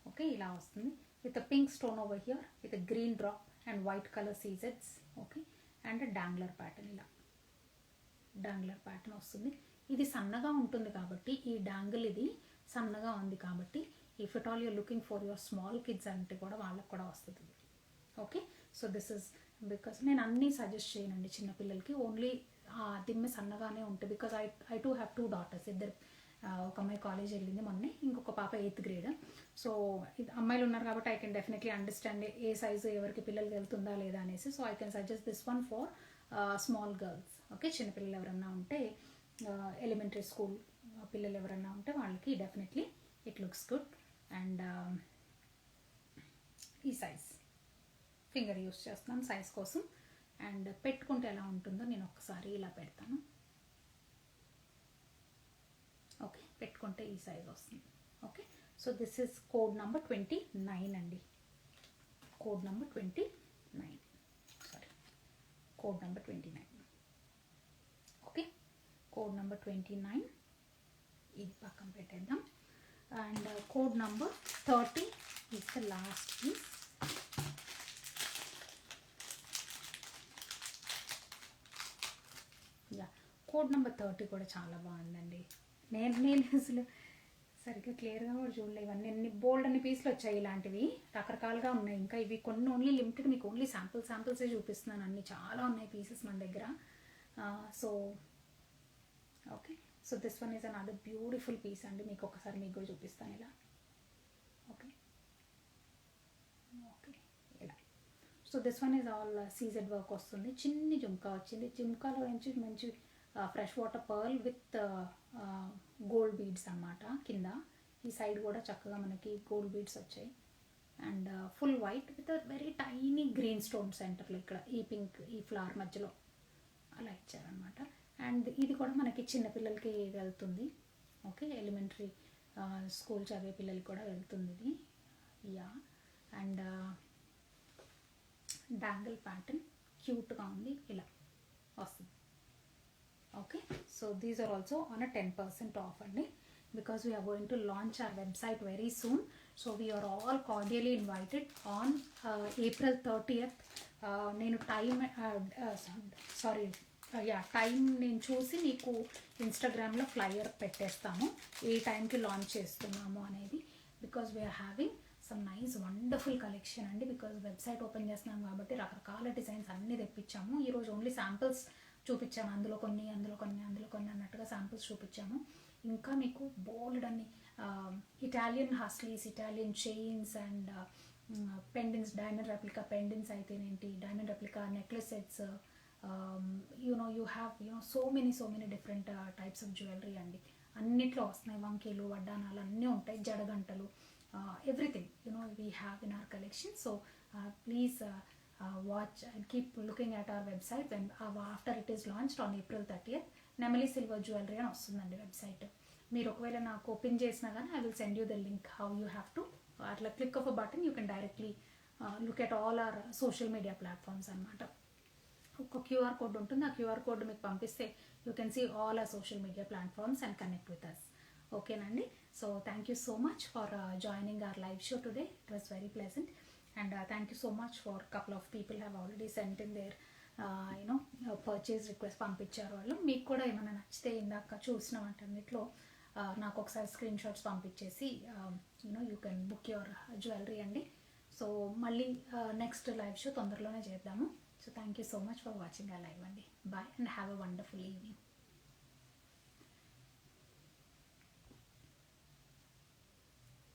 ఓకే ఇలా వస్తుంది with a pink stone over here with a green drop and white colour సీజెడ్స్. ఓకే, అండ్ డాంగ్లర్ ప్యాటర్న్, ఇలా డాంగ్లర్ ప్యాటర్న్ వస్తుంది. ఇది సన్నగా ఉంటుంది కాబట్టి ఈ డాంగిల్ ఇది సన్నగా ఉంది కాబట్టి if at all your looking for your small kids అంటే కూడా వాళ్ళకి కూడా వస్తుంది. Okay, so this is because నేను అన్నీ సజెస్ట్ చేయనండి చిన్నపిల్లలకి, ఓన్లీ దిమ్మె సన్నగానే ఉంటాయి. Because I two have 2 daughters. ఇద్దరు, ఒక అమ్మాయి కాలేజ్ వెళ్ళింది మొన్నే, ఇంకొక పాప 8th grade. సో అమ్మాయిలు ఉన్నారు కాబట్టి I can definitely understand A size ఎవరికి పిల్లలకి వెళ్తుందా లేదా అనేసి. So I can suggest this one for small girls. Okay, చిన్నపిల్లలు ఎవరన్నా ఉంటే, ఎలిమెంటరీ స్కూల్ పిల్లలు ఎవరన్నా ఉంటే వాళ్ళకి definitely it looks good. And ఈ సైజ్ ఫింగర్ యూస్ చేస్తున్నాను సైజ్ కోసం. అండ్ పెట్టుకుంటే ఎలా ఉంటుందో నేను ఒకసారి ఇలా పెడతాను. ఓకే, పెట్టుకుంటే ఈ సైజ్ వస్తుంది. Okay, so this is code number 29 అండి. Code number 29, sorry, code number 29. Okay, code number 29 ఇది పక్కన పెట్టేద్దాం. And code number 30 is the last piece. Yeah, code number 30 కూడా చాలా బాగుందండి. నేను అసలు సరిగ్గా క్లియర్గా కూడా చూడలే. ఇవన్నీ ఎన్ని బోల్డ్ అన్ని పీసులు వచ్చాయి, ఇలాంటివి రకరకాలుగా ఉన్నాయి. ఇంకా ఇవి కొన్ని ఓన్లీ లిమిటెడ్, మీకు ఓన్లీ శాంపిల్సే చూపిస్తున్నాను. అన్ని చాలా ఉన్నాయి పీసెస్ మన దగ్గర. So okay, so this one is another beautiful piece అండి. మీకు ఒకసారి మీకు కూడా చూపిస్తాను ఇలా. ఓకే ఓకే, ఇలా. So this one is all CZ work వస్తుంది. చిన్ని జుంకా వచ్చింది. జుంకాలో నుంచి మంచి freshwater pearl with gold beads అన్నమాట. కింద ఈ సైడ్ కూడా చక్కగా మనకి గోల్డ్ బీడ్స్ వచ్చాయి. And full white with very tiny green stone సెంటర్లో, ఇక్కడ ఈ పింక్ ఈ ఫ్లవర్ మధ్యలో అలా ఇచ్చారనమాట. అండ్ ఇది కూడా మనకి చిన్నపిల్లలకి వెళ్తుంది. ఓకే, ఎలిమెంటరీ స్కూల్ చదివే పిల్లలకి కూడా వెళ్తుంది ఇది. యా, అండ్ డాంగిల్ ప్యాటర్న్ క్యూట్గా ఉంది, ఇలా వస్తుంది. Okay, so these are also on a 10% off అండి, because we are going to launch our website very soon. So we are all cordially invited on April 30th. నేను time time నేను చూసి మీకు ఇన్స్టాగ్రామ్లో ఫ్లైయర్ పెట్టేస్తాము ఏ టైంకి లాంచ్ చేస్తున్నాము అనేది. Because we are having some nice wonderful collection అండి. బికాజ్ వెబ్సైట్ ఓపెన్ చేస్తున్నాం కాబట్టి రకరకాల డిజైన్స్ అన్నీ తెప్పించాము. ఈరోజు ఓన్లీ శాంపిల్స్ చూపించాము, అందులో కొన్ని అన్నట్టుగా శాంపిల్స్ చూపించాము. ఇంకా మీకు బోల్డ్ అన్ని Italian haslis, Italian chains and pendants, diamond replica pendants అయితేనేంటి, diamond replica necklace sets, you have so many different types of jewellery అండి. అన్నిట్లో వస్తున్నాయి. వంకీలు, వడ్డానాలు అన్నీ ఉంటాయి, జడగంటలు, everything we have in our collection. So please watch and keep looking at our website when after it is launched on April 30th. Nemali Silver Jewelry అని వస్తుందండి website. మీరు ఒకవేళ నాకు ఓపెన్ చేసినా కానీ I will send you the link how you have to అట్లా click of a button you can directly look at all our social media platforms అన్నమాట. ఒక QR కోడ్ ఉంటుంది, ఆ QR కోడ్ మీకు పంపిస్తే you can see all our social media platforms and connect with us. ఓకేనండి. So thank you so much for joining hour live show today. It was very pleasant and thank you so much for couple of people have already cent in there purchase request పంపించారు వాళ్ళు. మీకు కూడా ఏమైనా నచ్చితే ఇందాక చూసిన వాటన్నిటిలో నాకు ఒకసారి స్క్రీన్ షాట్స్ పంపించేసి you can book your jewellery అండి. సో మళ్ళీ నెక్స్ట్ లైవ్ షో తొందరలోనే చేద్దాము. So thank you so much for watching ఆ లైవ్ అండి. Bye and have a wonderful evening.